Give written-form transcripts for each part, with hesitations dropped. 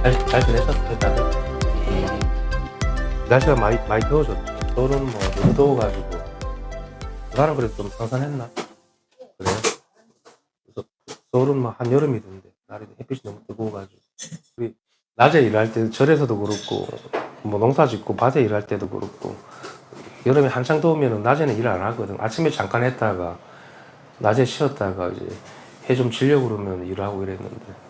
잘 지내셨어요, 다들? 날씨가 많이 더워졌죠. 서울은 뭐 너무 더워가지고 나는 그래도 좀 선선했나? 그래요? 그래서 서울은 뭐 한여름이던데 날이 햇빛이 너무 뜨거워가지고 우리 낮에 일할 때 절에서도 그렇고 뭐 농사 짓고 밭에 일할 때도 그렇고 여름에 한창 더우면 낮에는 일 안 하거든. 아침에 잠깐 했다가 낮에 쉬었다가 이제 해 좀 지려고 그러면 일하고 이랬는데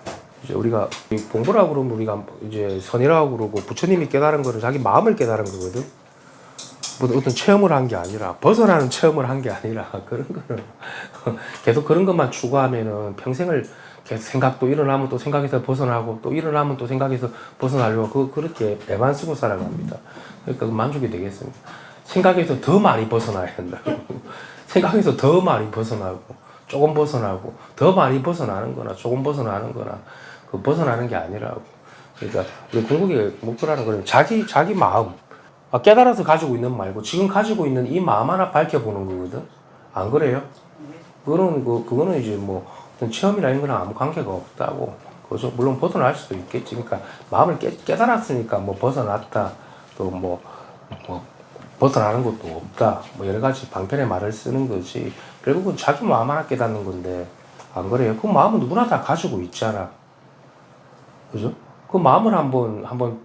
이제 우리가 공부라고 그러면 우리가 이제 선이라고 그러고 부처님이 깨달은 거는 자기 마음을 깨달은 거거든. 뭐 어떤 체험을 한 게 아니라 벗어나는 체험을 한 게 아니라 그런 거는 계속 그런 것만 추구하면은 평생을 계속 생각도 일어나면 또 생각에서 벗어나고 또 일어나면 또 생각에서 벗어나려고 그렇게 애만 쓰고 살아갑니다. 그러니까 만족이 되겠습니다. 생각에서 더 많이 벗어나야 된다고. 생각에서 더 많이 벗어나고 조금 벗어나고 더 많이 벗어나는 거나 조금 벗어나는 거나 그 벗어나는 게 아니라고. 그러니까 우리 궁극의 목표라는 거는 자기 마음 깨달아서 가지고 있는 말고 지금 가지고 있는 이 마음 하나 밝혀보는 거거든. 안 그래요? 그거는 이제 뭐 어떤 체험이나 이런 거랑 아무 관계가 없다고. 그죠? 물론 벗어날 수도 있겠지. 그러니까 마음을 깨달았으니까 뭐 벗어났다. 또 뭐 벗어나는 것도 없다. 뭐 여러 가지 방편의 말을 쓰는 거지. 결국은 자기 마음 하나 깨닫는 건데 안 그래요? 그 마음은 누구나 다 가지고 있잖아. 그죠? 그 마음을 한번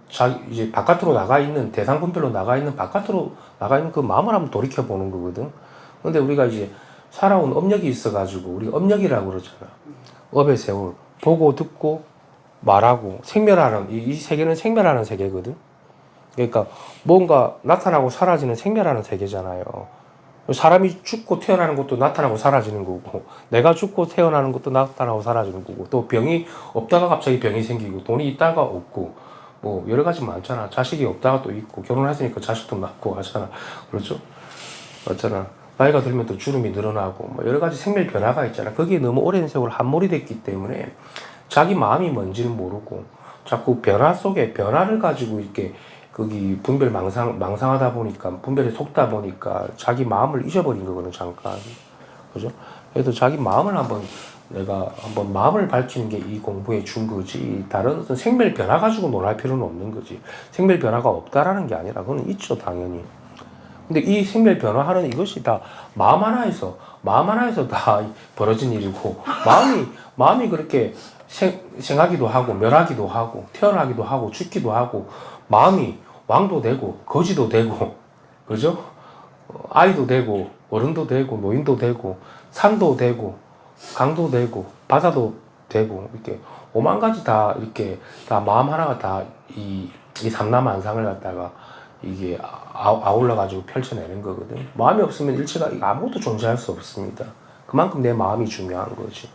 이제 바깥으로 나가 있는, 대상 분별로 나가 있는, 바깥으로 나가 있는 그 마음을 한번 돌이켜 보는 거거든. 근데 우리가 이제 살아온 업력이 있어가지고, 우리 업력이라고 그러잖아. 업의 세월. 보고, 듣고, 말하고, 생멸하는, 이 세계는 생멸하는 세계거든. 그러니까 뭔가 나타나고 사라지는 생멸하는 세계잖아요. 사람이 죽고 태어나는 것도 나타나고 사라지는 거고, 내가 죽고 태어나는 것도 나타나고 사라지는 거고, 또 병이 없다가 갑자기 병이 생기고, 돈이 있다가 없고, 뭐 여러 가지 많잖아. 자식이 없다가 또 있고, 결혼했으니까 자식도 낳고 하잖아. 그렇죠? 맞잖아. 나이가 들면 또 주름이 늘어나고, 뭐 여러 가지 생멸 변화가 있잖아. 거기에 너무 오랜 세월 함몰이 됐기 때문에 자기 마음이 뭔지를 모르고, 자꾸 변화 속에 변화를 가지고 이렇게 거기 분별 망상하다 보니까 분별에 속다 보니까 자기 마음을 잊어버린 거거든 잠깐. 그죠? 그래서 자기 마음을 내가 한번 마음을 밝히는 게 이 공부의 준거지. 다른 어떤 생멸 변화 가지고 논할 필요는 없는 거지. 생멸 변화가 없다라는 게 아니라 그건 있죠 당연히. 근데 이 생멸 변화하는 이것이 다 마음 하나에서 다 벌어진 일이고 마음이 그렇게 생하기도 하고 멸하기도 하고 태어나기도 하고 죽기도 하고 마음이 왕도 되고 거지도 되고 그죠? 아이도 되고 어른도 되고 노인도 되고 산도 되고 강도 되고 바다도 되고 이렇게 오만 가지 다 이렇게 다 마음 하나가 다 이 삼라만상을 갖다가 이게 아울러 가지고 펼쳐내는 거거든. 마음이 없으면 일체가 아무것도 존재할 수 없습니다. 그만큼 내 마음이 중요한 거지.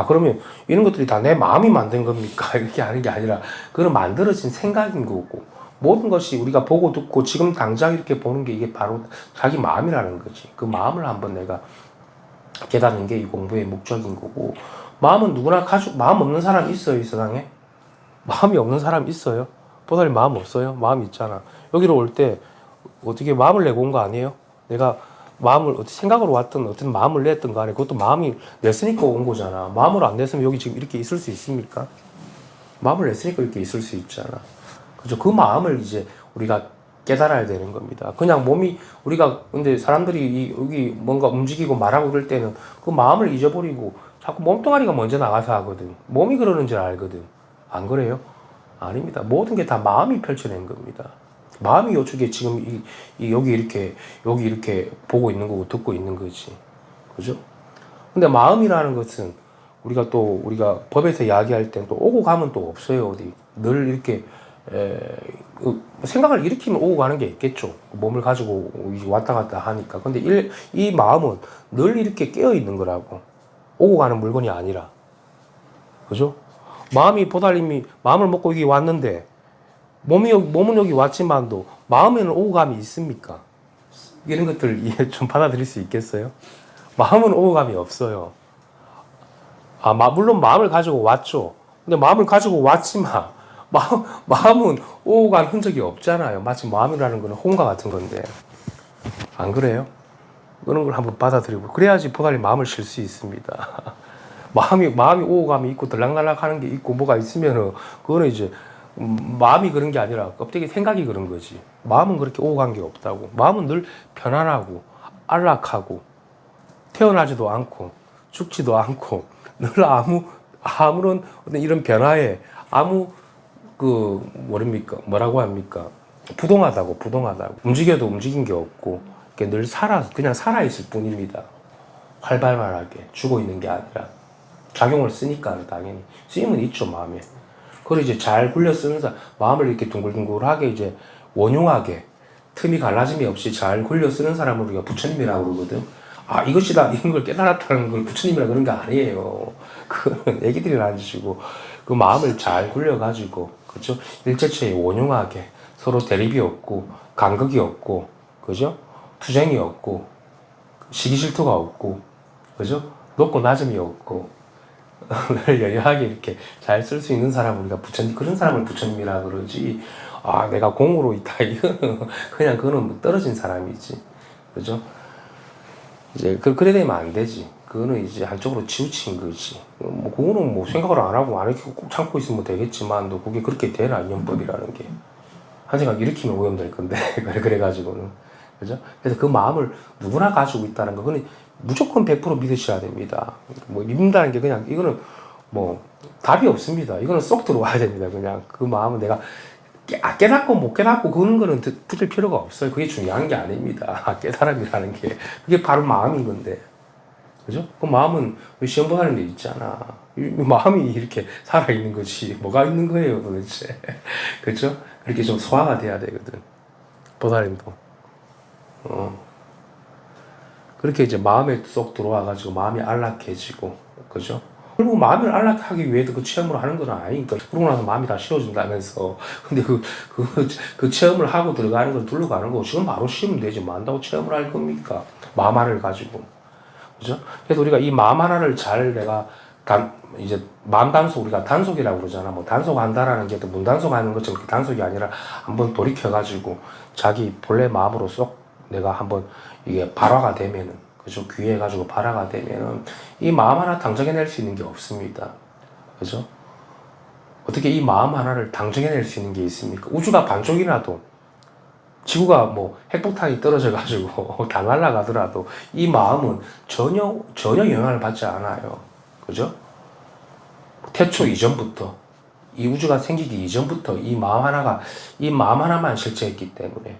그러면 이런 것들이 다 내 마음이 만든 겁니까? 이렇게 하는 게 아니라 그건 만들어진 생각인 거고 모든 것이 우리가 보고 듣고 지금 당장 이렇게 보는 게 이게 바로 자기 마음이라는 거지. 그 마음을 한번 내가 깨닫는 게 이 공부의 목적인 거고 마음은 누구나 마음 없는 사람 있어요, 이 세상에? 마음이 없는 사람 있어요? 보살님 마음 없어요? 마음 있잖아. 여기로 올 때 어떻게 마음을 내고 온 거 아니에요? 내가 마음을 생각으로 왔든 어떤 마음을 냈든 간에 그것도 마음이 냈으니까 온 거잖아. 마음을 안 냈으면 여기 지금 이렇게 있을 수 있습니까? 마음을 냈으니까 이렇게 있을 수 있잖아. 그죠? 그 마음을 이제 우리가 깨달아야 되는 겁니다. 그냥 근데 사람들이 여기 뭔가 움직이고 말하고 그럴 때는 그 마음을 잊어버리고 자꾸 몸뚱아리가 먼저 나가서 하거든. 몸이 그러는 줄 알거든. 안 그래요? 아닙니다. 모든 게 다 마음이 펼쳐낸 겁니다. 마음이 요쪽에 지금 여기 이렇게 보고 있는 거고 듣고 있는 거지. 그죠? 근데 마음이라는 것은 우리가 법에서 이야기할 때 또 오고 가면 또 없어요, 어디. 늘 이렇게, 생각을 일으키면 오고 가는 게 있겠죠. 몸을 가지고 왔다 갔다 하니까. 근데 이 마음은 늘 이렇게 깨어 있는 거라고. 오고 가는 물건이 아니라. 그죠? 보살님이 마음을 먹고 여기 왔는데, 몸은 여기 왔지만도 마음에는 오고 감이 있습니까? 이런 것들 이해 좀 받아들일 수 있겠어요? 마음은 오고 감이 없어요. 물론 마음을 가지고 왔죠. 근데 마음을 가지고 왔지만 마음은 오고 간 흔적이 없잖아요. 마치 마음이라는 거는 혼과 같은 건데. 안 그래요? 그런 걸 한번 받아들이고 그래야지 보살님 마음을 쉴 수 있습니다. 마음이 오고 감이 있고 들락날락 하는 게 있고 뭐가 있으면은 그거는 이제 마음이 그런 게 아니라 껍데기 생각이 그런 거지. 마음은 그렇게 오고 간 게 없다고. 마음은 늘 편안하고 안락하고 태어나지도 않고 죽지도 않고 늘 아무런 어떤 이런 변화에 아무 뭐라고 합니까? 부동하다고. 움직여도 움직인 게 없고 늘 그냥 살아있을 뿐입니다. 활발하게 죽어 있는 게 아니라 작용을 쓰니까 당연히 쓰임은 있죠 마음에. 그걸 이제 잘 굴려 쓰는 사람, 마음을 이렇게 둥글둥글하게 이제 원용하게 틈이 갈라짐이 없이 잘 굴려 쓰는 사람을 우리가 부처님이라고 그러거든. 아 이것이다 이런 걸 깨달았다는 걸 부처님이라 그런 게 아니에요. 그건 애기들이라는 짓이고 그 마음을 잘 굴려 가지고 그죠 일체처에 원용하게 서로 대립이 없고 간극이 없고 그죠 투쟁이 없고 시기 질투가 없고 그죠 높고 낮음이 없고 늘 여유하게 이렇게 잘 쓸 수 있는 사람을 우리가 부처님 그런 사람을 부처님이라 그러지. 아 내가 공으로 있다 이거는 그냥 그거는 떨어진 사람이지. 그죠? 이제 그래 되면 안 되지. 그거는 이제 한쪽으로 치우친 거지. 뭐 그거는 뭐 생각을 안 하고 안 이렇게 꼭 참고 있으면 되겠지만 또 그게 그렇게 되나 인연법이라는 게. 한 생각 일으키면 오염될 건데 그래가지고는 그죠? 그래서 그 마음을 누구나 가지고 있다는 거 그거는 무조건 100% 믿으셔야 됩니다. 뭐 믿는다는 게 그냥 이거는 뭐 답이 없습니다. 이거는 쏙 들어와야 됩니다. 그냥 그 마음은 내가 깨닫고 못 깨닫고 그런 거는 붙일 필요가 없어요. 그게 중요한 게 아닙니다. 깨달음이라는 게 그게 바로 마음인 건데 그죠? 그 마음은 시험 보는 데 있잖아. 이 마음이 이렇게 살아있는 거지. 뭐가 있는 거예요, 도대체. 그죠? 그렇게 좀 소화가 돼야 되거든. 보살님도. 그렇게 이제 마음에 쏙 들어와가지고 마음이 안락해지고, 그죠? 그리고 마음을 안락하기 위해서 그 체험을 하는 건 아니니까. 그러고 나서 마음이 다 쉬워진다면서. 근데 그 체험을 하고 들어가는 걸 둘러가는 거고, 지금 바로 쉬면 되지. 뭐 한다고 체험을 할 겁니까? 마음 하나를 가지고. 그죠? 그래서 우리가 이 마음 하나를 잘 내가 이제 마음 단속 우리가 단속이라고 그러잖아. 뭐 단속한다라는 게 또 문단속하는 것처럼 그렇게 단속이 아니라 한번 돌이켜가지고 자기 본래 마음으로 쏙 내가 한번 이게 발화가 되면은 그죠? 귀해가지고 발화가 되면은 이 마음 하나 당정해낼 수 있는 게 없습니다. 그죠? 어떻게 이 마음 하나를 당정해낼 수 있는 게 있습니까? 우주가 반쪽이라도 지구가 뭐 핵폭탄이 떨어져가지고 다 날아가더라도 이 마음은 전혀 영향을 받지 않아요. 그죠? 태초 이전부터 이 우주가 생기기 이전부터 이 마음 하나만 실체했기 때문에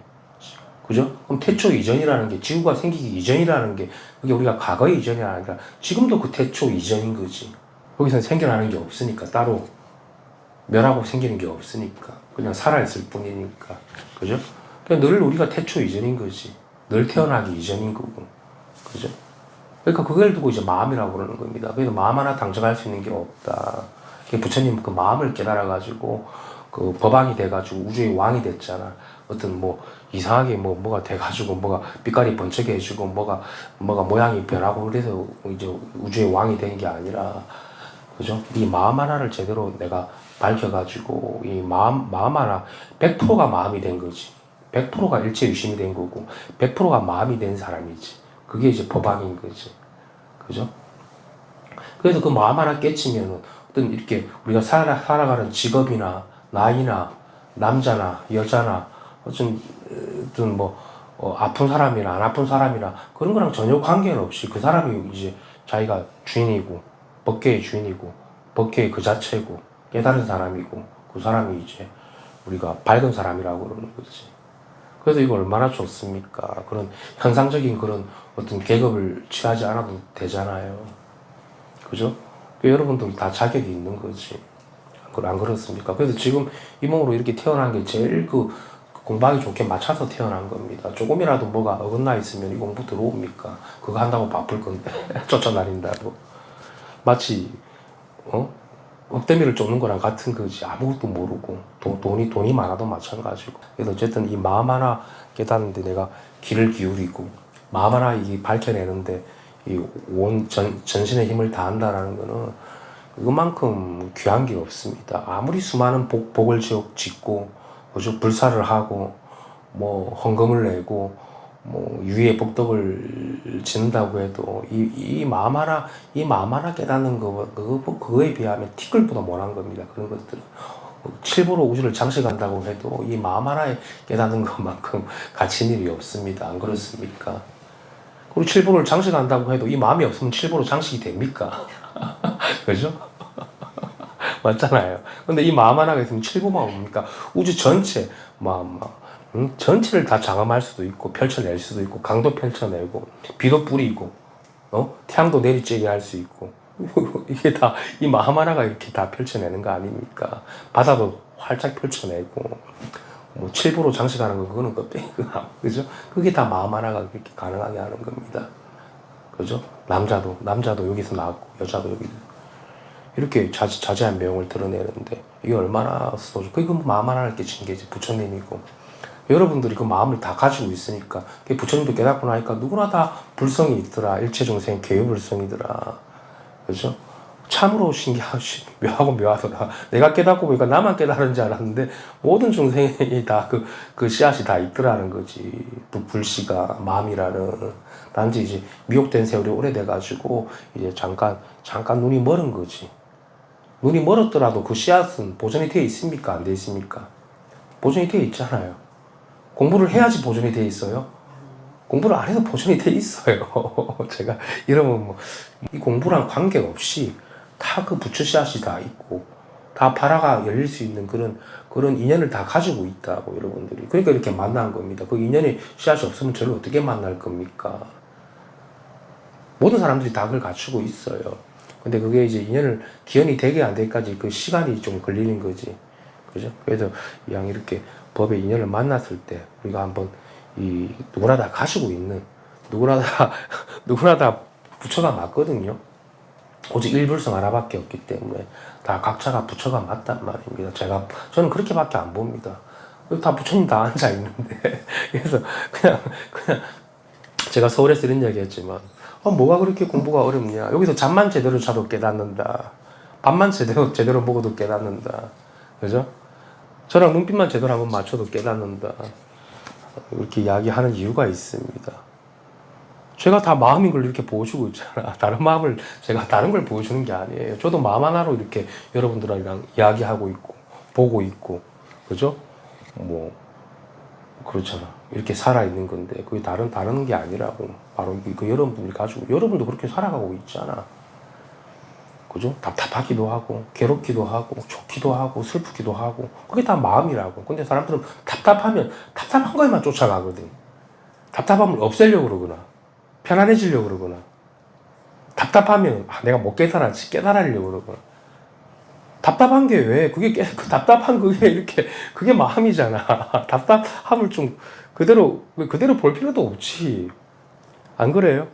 그죠? 그럼 태초 이전이라는 게 지구가 생기기 이전이라는 게 그게 우리가 과거의 이전이 아니라 지금도 그 태초 이전인 거지. 거기서 생겨나는 게 없으니까 따로 멸하고 생기는 게 없으니까 그냥 살아있을 뿐이니까 그죠? 그러니까 늘 우리가 태초 이전인 거지. 늘 태어나기 이전인 거고 그죠? 그러니까 그걸 두고 이제 마음이라고 그러는 겁니다. 그래서 마음 하나 당정할 수 있는 게 없다. 부처님 그 마음을 깨달아가지고 그 법왕이 돼가지고 우주의 왕이 됐잖아. 어떤 뭐 이상하게 뭐가 돼가지고 뭐가 빛깔이 번쩍해지고 뭐가 모양이 변하고 그래서 이제 우주의 왕이 된 게 아니라 그죠? 이 마음 하나를 제대로 내가 밝혀가지고 이 마음 하나 100%가 마음이 된 거지. 100%가 일체유심이 된 거고 100%가 마음이 된 사람이지. 그게 이제 법왕인 거지. 그죠? 그래서 그 마음 하나 깨치면 어떤 이렇게 우리가 살아가는 직업이나 나이나 남자나 여자나 어떤 뭐 아픈 사람이나 안 아픈 사람이나 그런 거랑 전혀 관계는 없이 그 사람이 이제 자기가 주인이고 법계의 주인이고 법계의 그 자체고 깨달은 사람이고 그 사람이 이제 우리가 밝은 사람이라고 그러는 거지. 그래서 이거 얼마나 좋습니까? 그런 현상적인 그런 어떤 계급을 취하지 않아도 되잖아요. 그죠? 여러분들 다 자격이 있는 거지. 안 그렇습니까? 그래서 지금 이 몸으로 이렇게 태어난 게 제일 공부하기 좋게 맞춰서 태어난 겁니다. 조금이라도 뭐가 어긋나 있으면 이 공부 들어옵니까? 그거 한다고 바쁠 건데. 쫓아다닌다고. 마치, 억대미를 쫓는 거랑 같은 거지. 아무것도 모르고. 돈이 많아도 마찬가지고. 그래서 어쨌든 이 마음 하나 깨닫는데 내가 귀를 기울이고, 마음 하나 이 밝혀내는데 전신의 힘을 다한다라는 거는 그만큼 귀한 게 없습니다. 아무리 수많은 복을 짓고, 그죠? 불사를 하고, 뭐, 헌금을 내고, 뭐, 유의의 복덕을 짓는다고 해도, 이 마음 하나 깨닫는 그거에 비하면 티끌보다 못한 겁니다. 그런 것들은. 칠보로 우주를 장식한다고 해도 이 마음 하나에 깨닫는 것만큼 가치 있는 일이 없습니다. 안 그렇습니까? 그리고 칠보를 장식한다고 해도 이 마음이 없으면 칠보로 장식이 됩니까? 그죠? 맞잖아요. 근데 이 마음 하나가 있으면 칠보만 뭡니까? 우주 전체, 전체를 다 장엄할 수도 있고, 펼쳐낼 수도 있고, 강도 펼쳐내고, 비도 뿌리고, 태양도 내리쬐게 할 수 있고, 이게 다, 이 마음 하나가 이렇게 다 펼쳐내는 거 아닙니까? 바다도 활짝 펼쳐내고, 뭐, 칠보로 장식하는 거, 그거는 그죠? 그게 다 마음 하나가 그렇게 가능하게 하는 겁니다. 그죠? 남자도 여기서 나왔고, 여자도 여기서. 이렇게 자세한 내용을 드러내는데, 이게 얼마나 소중, 그게 마음 하나를 깨치는 게 이제 부처님이고, 여러분들이 그 마음을 다 가지고 있으니까, 부처님도 깨닫고 나니까 누구나 다 불성이 있더라. 일체중생 개유불성이더라. 그죠? 참으로 묘하고 묘하더라. 내가 깨닫고 보니까 나만 깨달은 줄 알았는데, 모든 중생이 다 그 씨앗이 다 있더라는 거지. 불씨가 마음이라는. 단지 이제 미혹된 세월이 오래돼가지고, 이제 잠깐 눈이 멀은 거지. 눈이 멀었더라도 그 씨앗은 보존이 되어 있습니까? 안 되어 있습니까? 보존이 되어 있잖아요. 공부를 해야지 보존이 되어 있어요. 공부를 안 해도 보존이 되어 있어요. 제가 이러면 이 공부랑 관계없이 다 그 부처 씨앗이 다 있고, 다 바라가 열릴 수 있는 그런 인연을 다 가지고 있다고, 여러분들이. 그러니까 이렇게 만난 겁니다. 그 인연이 씨앗이 없으면 저를 어떻게 만날 겁니까? 모든 사람들이 다 그걸 갖추고 있어요. 근데 그게 이제 기현이 되게 안 되기까지 그 시간이 좀 걸리는 거지. 그죠? 그래서 양 이렇게 법의 인연을 만났을 때 우리가 한번 누구나 다 가지고 있는, 누구나 다 부처가 맞거든요. 오직 일불성 하나밖에 없기 때문에 다 각자가 부처가 맞단 말입니다. 저는 그렇게밖에 안 봅니다. 다 부처님 다 앉아 있는데. 그래서 그냥 제가 서울에서 이런 얘기 했지만, 뭐가 그렇게 공부가 어렵냐. 여기서 잠만 제대로 자도 깨닫는다. 밥만 제대로 먹어도 깨닫는다. 그죠? 저랑 눈빛만 제대로 한번 맞춰도 깨닫는다. 이렇게 이야기하는 이유가 있습니다. 제가 다 마음인 걸 이렇게 보여주고 있잖아. 다른 걸 보여주는 게 아니에요. 저도 마음 하나로 이렇게 여러분들이랑 이야기하고 있고, 보고 있고, 그죠? 그렇잖아. 이렇게 살아있는 건데, 그게 다른 게 아니라고. 바로 그 여러분들이 가지고, 여러분도 그렇게 살아가고 있잖아. 그죠? 답답하기도 하고, 괴롭기도 하고, 좋기도 하고, 슬프기도 하고, 그게 다 마음이라고. 근데 사람들은 답답한 거에만 쫓아가거든. 답답함을 없애려고 그러거나, 편안해지려고 그러거나, 답답하면, 내가 못 깨달으려고 그러거나. 답답한 게 왜? 답답한 그게 마음이잖아. 답답함을 좀 그대로 볼 필요도 없지. 안 그래요?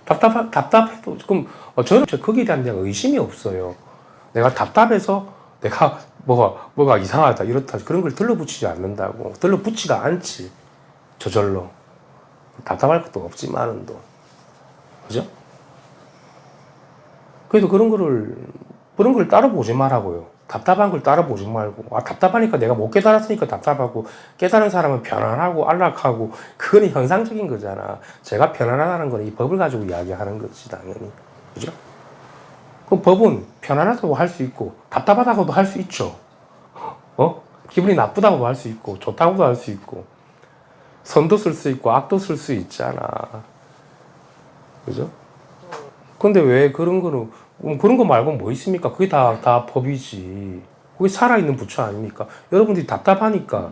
답답해도, 그럼, 저는 거기에 대한 내가 의심이 없어요. 내가 답답해서 내가 뭐가 이상하다, 이렇다, 그런 걸 들러붙이지 않는다고. 들러붙지가 않지. 저절로. 답답할 것도 없지만은 또. 그죠? 그래서 그런 걸 따로 보지 말라고요. 답답한 걸 따로 보지 말고. 답답하니까 내가 못 깨달았으니까 답답하고, 깨달은 사람은 편안하고 안락하고, 그건 형상적인 거잖아. 제가 편안하다는 건 이 법을 가지고 이야기하는 거지, 당연히. 그죠? 그 법은 편안하다고 할 수 있고, 답답하다고도 할 수 있죠. 기분이 나쁘다고도 할 수 있고, 좋다고도 할 수 있고, 선도 쓸 수 있고, 악도 쓸 수 있잖아. 그죠? 근데 왜 그런 거 말고 뭐 있습니까? 그게 다 법이지. 그게 살아있는 부처 아닙니까? 여러분들이 답답하니까,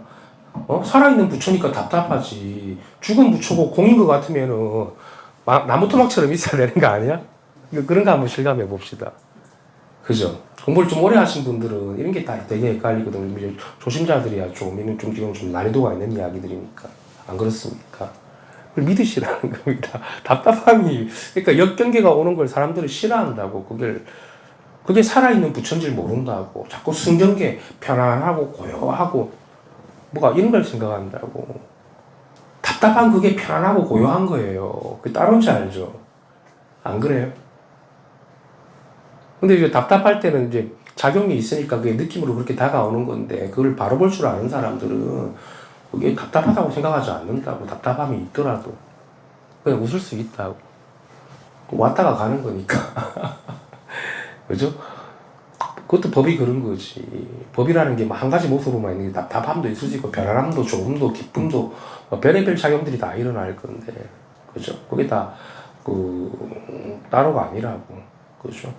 살아있는 부처니까 답답하지. 죽은 부처고 공인 것 같으면은, 나무토막처럼 있어야 되는 거 아니야? 그런 거 한번 실감해 봅시다. 그죠? 공부를 좀 오래 하신 분들은 이런 게 다 되게 헷갈리거든요. 조심자들이야 이는 좀 난이도가 있는 이야기들이니까. 안 그렇습니까? 그걸 믿으시라는 겁니다. 답답함이, 그러니까 역경계가 오는 걸 사람들이 싫어한다고. 그게 살아있는 부처인 줄 모른다고. 자꾸 승경계, 편안하고 고요하고, 이런 걸 생각한다고. 답답한 그게 편안하고 고요한 거예요. 그게 따로인지 알죠? 안 그래요? 근데 이제 답답할 때는 이제 작용이 있으니까 그게 느낌으로 그렇게 다가오는 건데, 그걸 바로 볼 줄 아는 사람들은 그게 답답하다고 생각하지 않는다고. 답답함이 있더라도 그냥 웃을 수 있다고. 왔다가 가는 거니까. 그죠? 그것도 법이 그런 거지. 법이라는 게 뭐 한 가지 모습으로만 있는 게 답답함도 있을 수 있고, 편안함도, 조금도, 기쁨도, 뭐 별의별 작용들이 다 일어날 건데, 그죠? 그게 다, 따로가 아니라고. 그죠?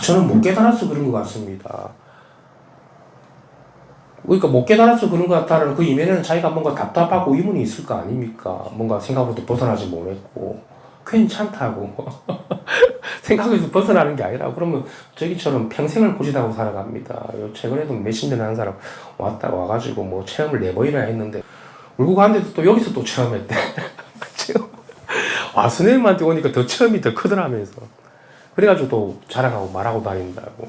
저는 못 깨달아서 그런 것 같습니다. 그러니까 못 깨달아서 그런 것 같다는 그 이면에는 자기가 뭔가 답답하고 의문이 있을 거 아닙니까? 뭔가 생각으로부터 벗어나지 못했고, 괜찮다고. 생각에서 벗어나는 게 아니라, 그러면 저기처럼 평생을 고지다고 살아갑니다. 최근에도 몇십 년 한 사람 와가지고 뭐 체험을 4번이나 했는데, 울고 가는데도 또 여기서 또 체험했대. 와, 스님한테 오니까 더 체험이 더 크더라면서. 그래가지고 또 자랑하고 말하고 다닌다고.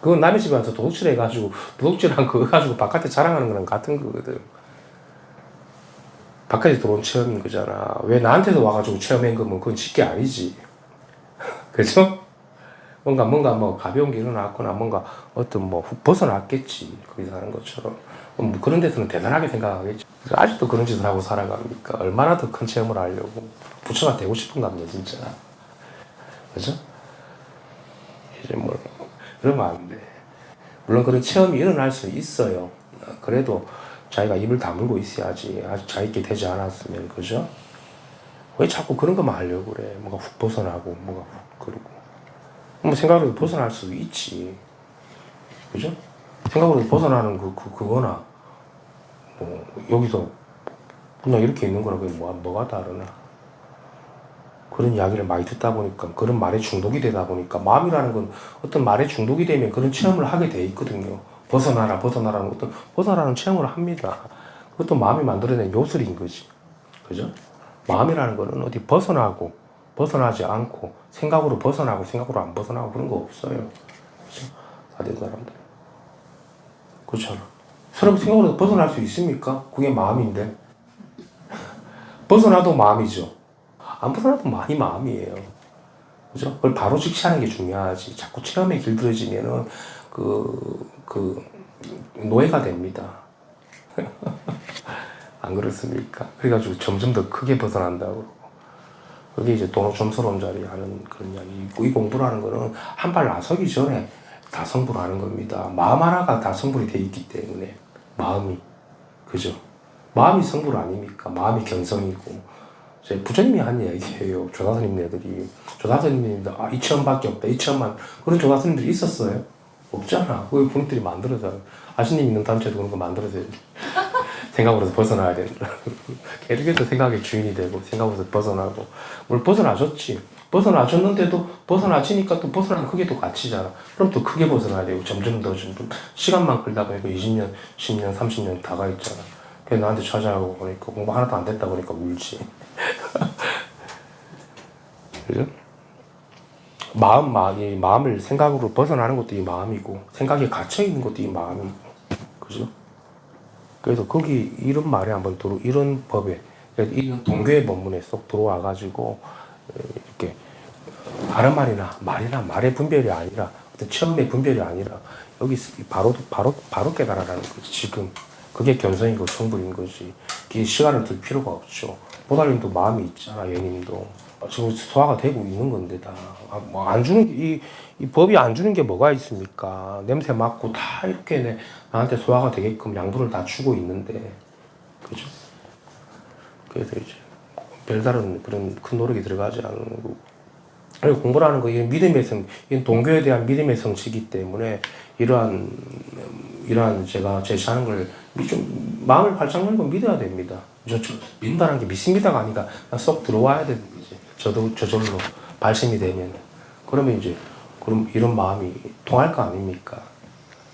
그건 남의 집에 와서 도둑질 해가지고, 도둑질한 그거 가지고 바깥에 자랑하는 거랑 같은 거거든. 바깥에 들어온 체험인 거잖아. 왜 나한테도 와가지고 체험한 거면 그건 쉽게 아니지. 그죠? 뭔가 뭐 가벼운 게 일어났거나 뭔가 어떤 뭐 훅 벗어났겠지. 거기서 하는 것처럼. 뭐 그런 데서는 대단하게 생각하겠지. 아직도 그런 짓을 하고 살아갑니까? 얼마나 더 큰 체험을 하려고. 부처가 되고 싶은갑니다, 진짜. 그죠? 이제 뭐, 그러면 안 돼. 물론 그런 체험이 일어날 수 있어요. 그래도 자기가 입을 다물고 있어야지. 아직 자기께 되지 않았으면, 그죠? 왜 자꾸 그런 것만 하려고 그래? 뭔가 훅 벗어나고, 뭔가 훅 그러고. 뭐 생각으로 벗어날 수도 있지. 그죠? 생각으로 벗어나는 그거나, 뭐, 여기서 그냥 이렇게 있는 거랑 그게 뭐가 다르나. 그런 이야기를 많이 듣다 보니까, 그런 말에 중독이 되다 보니까, 마음이라는 건 어떤 말에 중독이 되면 그런 체험을 하게 돼 있거든요. 벗어나라는 어떤, 벗어나는 체험을 합니다. 그것도 마음이 만들어낸 요술인 거지. 그죠? 마음이라는 거는 어디 벗어나고, 벗어나지 않고, 생각으로 벗어나고, 생각으로 안 벗어나고 그런 거 없어요. 그죠? 다른 사람들. 그렇잖아. 사람 생각으로 벗어날 수 있습니까? 그게 마음인데. 벗어나도 마음이죠. 안 벗어나도 많이 마음이에요. 그죠? 그걸 바로 직시하는 게 중요하지. 자꾸 체험에 길들여지면은, 노예가 됩니다. 안 그렇습니까? 그래가지고 점점 더 크게 벗어난다고 그러고. 그게 이제 점스러운 자리 하는 그런 이야기. 이 공부라는 거는 한 발 나서기 전에 다 성불 하는 겁니다. 마음 하나가 다 성불이 돼 있기 때문에. 마음이. 그죠? 마음이 성불 아닙니까? 마음이 견성이고. 제 부처님이 한 얘기예요. 조사스님네들이. 조사스님들, 2천밖에 없다. 2천만. 그런 조사스님들이 있었어요? 없잖아. 그 본인들이 만들어서. 아시님 있는 단체도 그런 거 만들어서 생각으로서 벗어나야 된다. 계속해서 생각의 주인이 되고, 생각으로서 벗어나고. 물론 벗어나셨지. 벗어나셨는데도 벗어나지니까 또 벗어나는 크게 또 갇히잖아. 그럼 또 크게 벗어나야 되고, 점점 더 시간만 끌다 보니까 20년, 10년, 30년 다 가 있잖아. 그래서 나한테 찾아오고 보니까 공부 하나도 안 됐다 보니까 울지. 그죠? 마음을 생각으로 벗어나는 것도 이 마음이고, 생각에 갇혀있는 것도 이 마음이고, 그죠? 그래서 거기 이런 말에 한번 이런 법에, 이런 동교의 법문에 쏙 들어와가지고, 이렇게, 다른 말이나 말의 분별이 아니라, 어떤 체험의 분별이 아니라, 여기 바로 깨달아라는 거지, 지금. 그게 견성이고 성불인 거지. 그게 시간을 둘 필요가 없죠. 보살님도 마음이 있잖아, 예님도. 지금 소화가 되고 있는 건데, 다. 뭐 안 주는 게, 이 법이 안 주는 게 뭐가 있습니까? 냄새 맡고 다 이렇게 나한테 소화가 되게끔 양분을 다 주고 있는데. 그죠? 그래서 이제, 별다른 그런 큰 노력이 들어가지 않는 거고. 그리고 공부라는 거, 이게 이건 동교에 대한 믿음의 성취이기 때문에, 이러한 제가 제시하는 걸 좀 마음을 활짝 열고 믿어야 됩니다. 믿는다는 게 믿습니다가 아니라 쏙 들어와야 되는 거지. 저절로 발심이 되면. 그러면 이제, 그럼 이런 마음이 통할 거 아닙니까?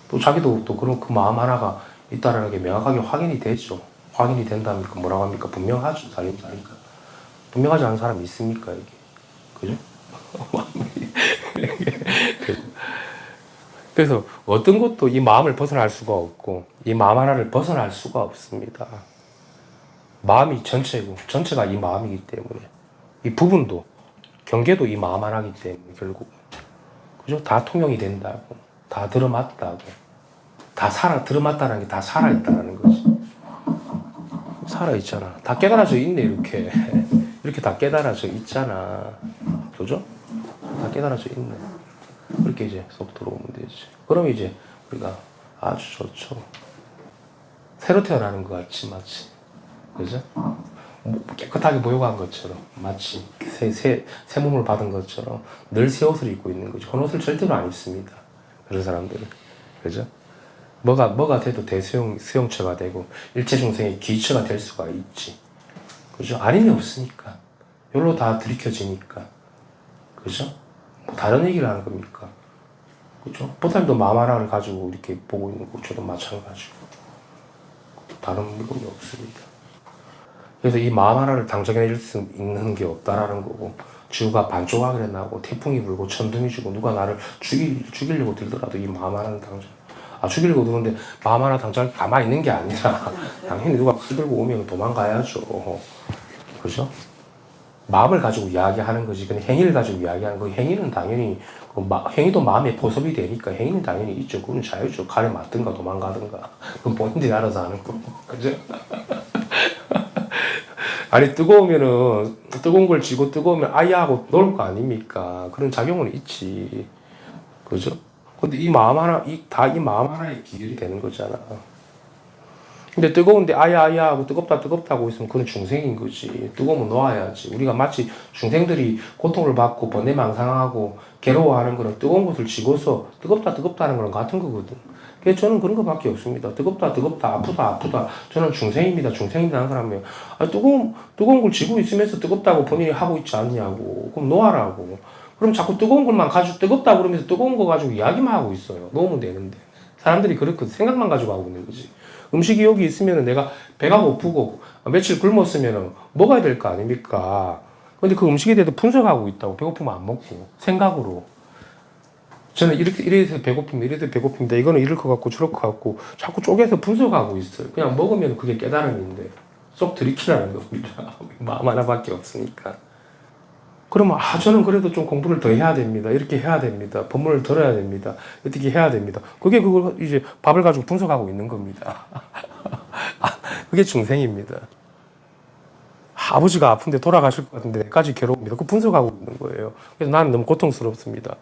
또 자기도 또 그런 그 마음 하나가 있다라는 게 명확하게 확인이 되죠. 확인이 된다면 뭐라고 합니까? 분명하죠. 사니까. 분명하지 않은 사람이 있습니까, 이게? 그죠? 그래서 어떤 것도 이 마음을 벗어날 수가 없고, 이 마음 하나를 벗어날 수가 없습니다. 마음이 전체고, 전체가 이 마음이기 때문에, 이 부분도, 경계도 이 마음 하나이기 때문에, 결국. 그죠? 다 통용이 된다고. 다 들어맞다고. 들어맞다는 게 다 살아있다는 거지. 살아있잖아. 다 깨달아져 있네, 이렇게. 이렇게 다 깨달아져 있잖아. 그죠? 다 깨달아져 있네. 이렇게 이제 쏙 들어오면 되지. 그럼 이제 우리가 아주 좋죠. 새로 태어나는 것 같이 마치, 그죠? 깨끗하게 모욕한 것처럼, 마치 새 몸을 받은 것처럼 늘 새 옷을 입고 있는 거죠. 헌 옷을 절대로 안 입습니다. 그런 사람들은, 그죠? 뭐가 돼도 수용처가 되고 일체 중생의 기처가 될 수가 있지, 그죠? 아님이 없으니까, 여기로 다 들이켜지니까, 그죠? 뭐 다른 얘기를 하는 겁니까? 그죠? 보살도 마음 하나를 가지고 이렇게 보고 있는 거 저도 마찬가지고 다른 물건이 없습니다. 그래서 이 마음 하나를 당정해낼 수 있는 게 없다라는 거고, 지구가 반조각을 해나고 태풍이 불고 천둥이 치고 누가 나를 죽이려고 들더라도 이 마음 하나는 죽이려고 드는데 마음 하나 당장 가만히 있는 게 아니라 당연히 누가 칼 들고 오면 도망가야죠. 그죠? 마음을 가지고 이야기하는 거지. 근데 행위를 가지고 이야기하는 거, 행위는 당연히 행위도 마음에 포섭이 되니까 행위는 당연히 있죠. 그건 자유죠. 칼에 맞든가 도망가든가. 그건 본인들이 알아서 하는 거고. 그죠? 아니, 뜨거운 걸 쥐고 뜨거우면 아야 하고 놀 거 아닙니까? 그런 작용은 있지. 그죠? 근데 이 마음 하나의 기결이 되는 거잖아. 근데 뜨거운데 아야 하고 뜨겁다 하고 있으면 그건 중생인 거지. 뜨거우면 놓아야지. 우리가 마치 중생들이 고통을 받고 번뇌망상하고 괴로워하는 거는 뜨거운 것을 쥐고서 뜨겁다 하는 거랑 같은 거거든. 그래서 저는 그런 거밖에 없습니다. 뜨겁다 아프다. 저는 중생입니다 하는 사람이에요. 뜨거운 걸 쥐고 있으면서 뜨겁다고 본인이 하고 있지 않냐고. 그럼 놓아라고. 그럼 자꾸 뜨거운 것만 가지고 뜨겁다 그러면서 뜨거운 거 가지고 이야기만 하고 있어요. 놓으면 되는데. 사람들이 그렇게 생각만 가지고 하고 있는 거지. 음식이 여기 있으면 내가 배가 고프고 며칠 굶었으면 먹어야 될 거 아닙니까? 근데 그 음식에 대해서 분석하고 있다고. 배고프면 안 먹고 생각으로. 저는 이래서 배고픕니다. 이거는 이럴 것 같고 저럴 것 같고 자꾸 쪼개서 분석하고 있어요. 그냥 먹으면 그게 깨달음인데 쏙 들이키라는 겁니다. 마음 하나밖에 없으니까. 그러면 저는 그래도 좀 공부를 더 해야 됩니다. 이렇게 해야 됩니다. 법문을 들어야 됩니다. 어떻게 해야 됩니다. 그걸 이제 밥을 가지고 분석하고 있는 겁니다. 그게 중생입니다. 아버지가 아픈데 돌아가실 것 같은데 내까지 괴로웁니다. 그 분석하고 있는 거예요. 그래서 나는 너무 고통스럽습니다.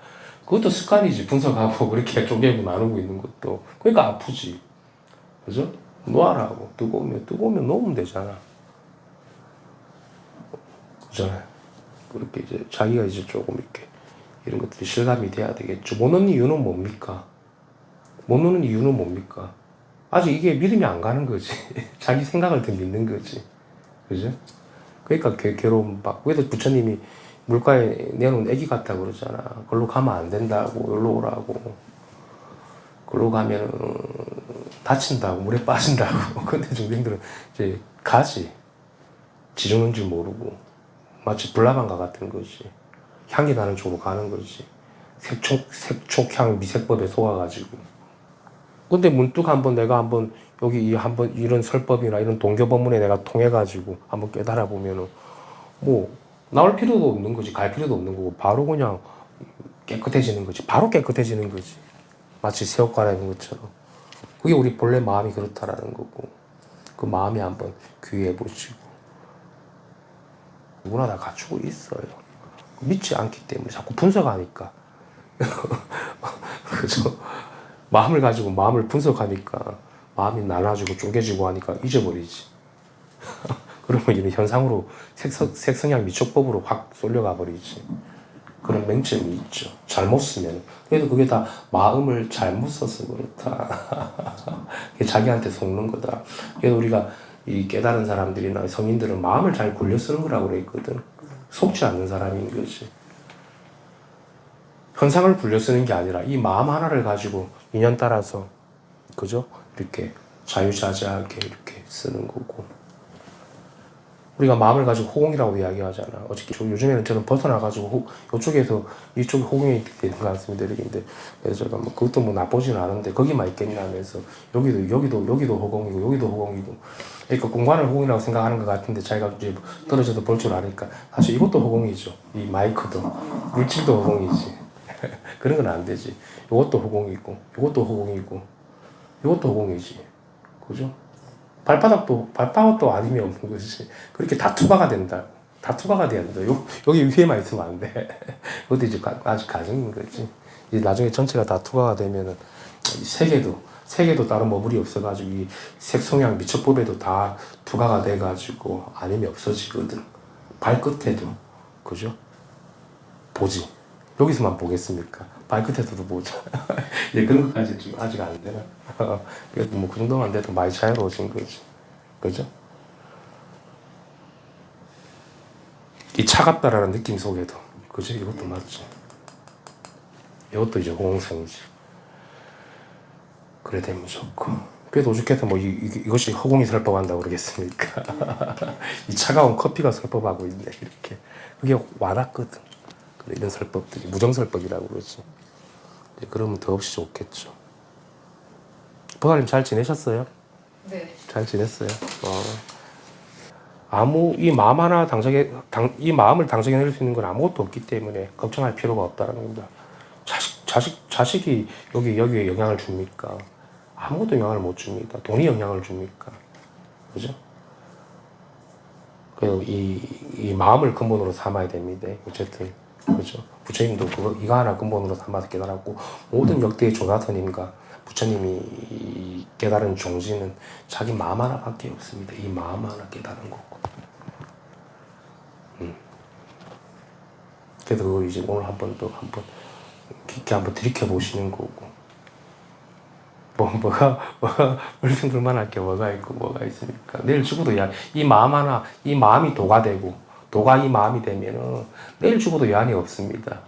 그것도 습관이지. 분석하고 그렇게 쪼개고 나누고 있는 것도. 그러니까 아프지. 그죠? 놓아라고. 뜨거우면 놓으면 되잖아. 그잖아요. 그렇게 이제 자기가 이제 조금 이렇게 이런 것들이 실감이 돼야 되겠죠. 못 놓는 이유는 뭡니까? 아직 이게 믿음이 안 가는 거지. 자기 생각을 더 믿는 거지. 그죠? 그러니까 괴로움 받고. 그래서 부처님이 물가에 내놓은 애기 같다 그러잖아. 그걸로 가면 안 된다고. 여기로 오라고. 그걸로 가면 다친다고. 물에 빠진다고. 근데 중생들은 이제 가지. 지르는 줄 모르고. 마치 불나방과 같은 거지. 향기 나는 쪽으로 가는 거지. 색촉향 미색법에 속아가지고. 근데 문득 내가 여기 이런 설법이나 이런 동교법문에 내가 통해가지고 한번 깨달아 보면은 뭐 나올 필요도 없는 거지. 갈 필요도 없는 거고 바로 그냥 깨끗해지는 거지. 바로 깨끗해지는 거지. 마치 새 옷 갈아입은 것처럼. 그게 우리 본래 마음이 그렇다라는 거고. 그 마음에 한번 귀해 보시고. 누구나 다 갖추고 있어요. 믿지 않기 때문에 자꾸 분석하니까. 그죠? 마음을 가지고 마음을 분석하니까 마음이 나눠지고 쪼개지고 하니까 잊어버리지. 그러면 이런 현상으로 색성향 미촉법으로 확 쏠려가 버리지. 그런 맹점이 있죠. 잘못 쓰면. 그래도 그게 다 마음을 잘못 써서 그렇다. 그게 자기한테 속는 거다. 그래서 우리가 이 깨달은 사람들이나 성인들은 마음을 잘 굴려 쓰는 거라고 그랬거든. 속지 않는 사람인 거지. 현상을 굴려 쓰는 게 아니라 이 마음 하나를 가지고 인연 따라서, 그죠? 이렇게 자유자재하게 이렇게 쓰는 거고. 우리가 마음을 가지고 호공이라고 이야기하잖아. 어저께 요즘에는 저는 벗어나가지고 이쪽에서 이쪽에 호공이 되는 것 같습니다. 이렇게인데 그래서 제가 뭐 그것도 뭐 나쁘지는 않은데 거기만 있겠냐 하면서 여기도 호공이고 여기도 호공이고. 그러니까 공간을 호공이라고 생각하는 것 같은데 자기가 이제 떨어져서 볼 줄 아니까 사실 이것도 호공이죠. 이 마이크도 물질도 호공이지. 그런 건 안 되지. 이것도 호공이고 이것도 호공이고 이것도 호공이지. 그죠? 발바닥도 아니면 없는 거지. 그렇게 다투바가 된다. 다투바가 된다. 여기 위에만 있으면 안 돼. 그것도 이제 아직 가정인 거지. 이 나중에 전체가 다 투과가 되면은 이 색에도 다른 머물이 없어가지고 이 색성향 미적법에도 다 투과가 돼가지고 아님이 없어지거든. 발끝에도 그죠? 보지. 여기서만 보겠습니까? 발끝에서도 보자. 예, 그런 것까지 좀 아직 안 되나? 그래도 뭐 그 정도만 돼도 많이 자유로워진 거지. 그죠? 이 차갑다라는 느낌 속에도 그죠? 이것도 맞지. 이것도 이제 호응성이지. 그래 되면 좋고. 그래도 오죽해서 뭐 이것이 허공이 설법한다고 그러겠습니까? 이 차가운 커피가 설법하고 있네 이렇게. 그게 와닿거든. 그래, 이런 설법들이 무정설법이라고 그러지. 그러면 더없이 좋겠죠. 보살님 잘 지내셨어요? 네. 잘 지냈어요? 이 마음 하나 이 마음을 당정해낼 수 있는 건 아무것도 없기 때문에 걱정할 필요가 없다는 겁니다. 자식이 여기에 영향을 줍니까? 아무것도 영향을 못 줍니다. 돈이 영향을 줍니까? 그죠? 그리고 이 마음을 근본으로 삼아야 됩니다. 어쨌든. 그죠? 부처님도 이거 하나 근본으로 삼아서 깨달았고, 모든 역대의 조사선님과 부처님이 깨달은 종지는 자기 마음 하나밖에 없습니다. 이 마음 하나 깨달은 거고. 그래서 그거 이제 오늘 한번 깊게 한번 들이켜 보시는 거고. 뭐가 물승들만 할 게 뭐가 있고 뭐가 있습니까? 내일 죽어도 이 마음 하나, 이 마음이 도가 되고, 도가 이 마음이 되면은 내일 죽어도 여한이 없습니다.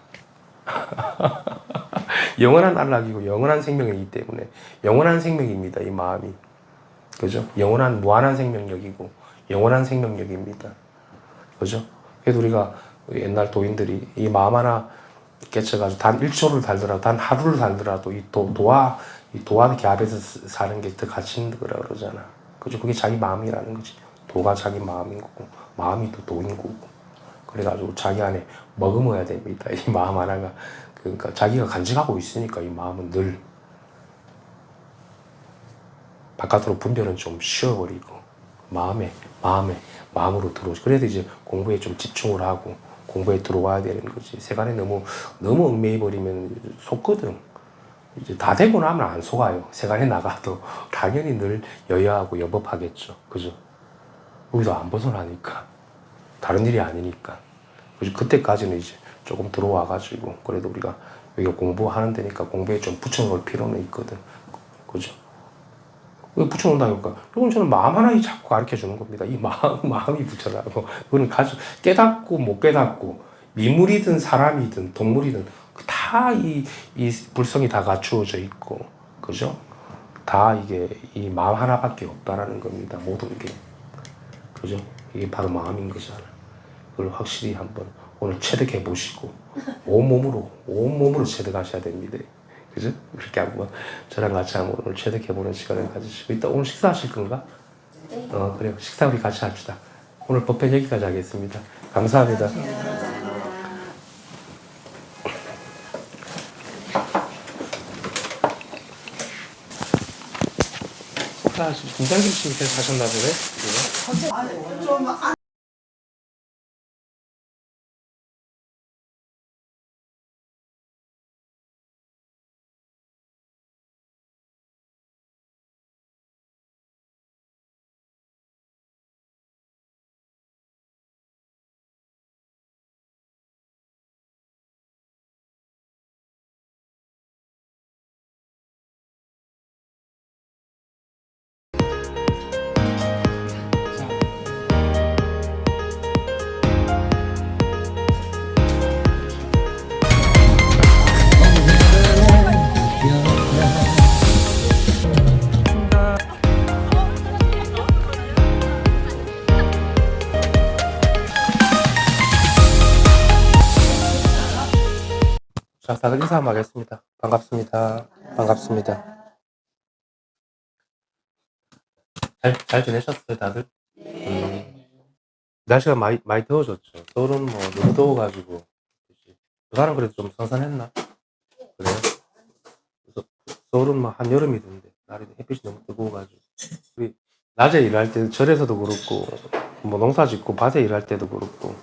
영원한 안락이고 영원한 생명이기 때문에 영원한 생명입니다. 이 마음이. 그죠? 영원한 무한한 생명력이고 영원한 생명력입니다. 그죠? 그래서 우리가 옛날 도인들이 이 마음 하나 깨쳐가지고 단 1초를 살더라도 단 하루를 살더라도 이 도와 갸합에서 사는 게 더 가치 있는 거라 그러잖아. 그죠? 그게 자기 마음이라는 거지. 도가 자기 마음인 거고 마음이 또 도인 거고. 그래가지고 자기 안에 머금어야 됩니다. 이 마음 하나가. 그러니까 자기가 간직하고 있으니까 이 마음은 늘 바깥으로 분별은 좀 쉬어버리고 마음으로 들어오지. 그래도 이제 공부에 좀 집중을 하고 공부에 들어와야 되는 거지. 세간에 너무 얽매여 버리면 속거든. 이제 다 되고 나면 안 속아요. 세간에 나가도 당연히 늘 여여하고 여법하겠죠. 그죠? 여기서 안 벗어나니까. 다른 일이 아니니까. 그죠? 그때까지는 이제 조금 들어와가지고, 그래도 우리가 여기 공부하는 데니까 공부에 좀 붙여놓을 필요는 있거든. 그죠? 왜 붙여놓는다니까? 이건 저는 마음 하나에 자꾸 가르쳐 주는 겁니다. 이 마음이 붙여라고. 그거는 깨닫고 못 깨닫고, 미물이든 사람이든 동물이든, 다 이 불성이 다 갖추어져 있고, 그죠? 다 이게 이 마음 하나밖에 없다라는 겁니다. 모든 게. 그죠? 이게 바로 마음인 거잖아. 그걸 확실히 한번 오늘 체득해 보시고, 온몸으로 체득하셔야 됩니다. 그죠? 그렇게 한번 저랑 같이 한번 오늘 체득해보는 시간을 가지시고, 이따 오늘 식사하실 건가? 그래요. 식사 우리 같이 합시다. 오늘 법회 여기까지 하겠습니다. 감사합니다. 식사하시고, 김장김치 계속 하셨나 보네? 자, 다들 인사 한번 하겠습니다. 반갑습니다. 반갑습니다. 잘 지내셨어요, 다들? 날씨가 많이 더워졌죠. 서울은 뭐 너무 더워가지고. 부산은 그래도 좀 선선했나? 그래요? 그래서 서울은 뭐 한여름이던데 날이 햇빛이 너무 뜨거워가지고. 우리 낮에 일할 때 절에서도 그렇고 뭐 농사 짓고 밭에 일할 때도 그렇고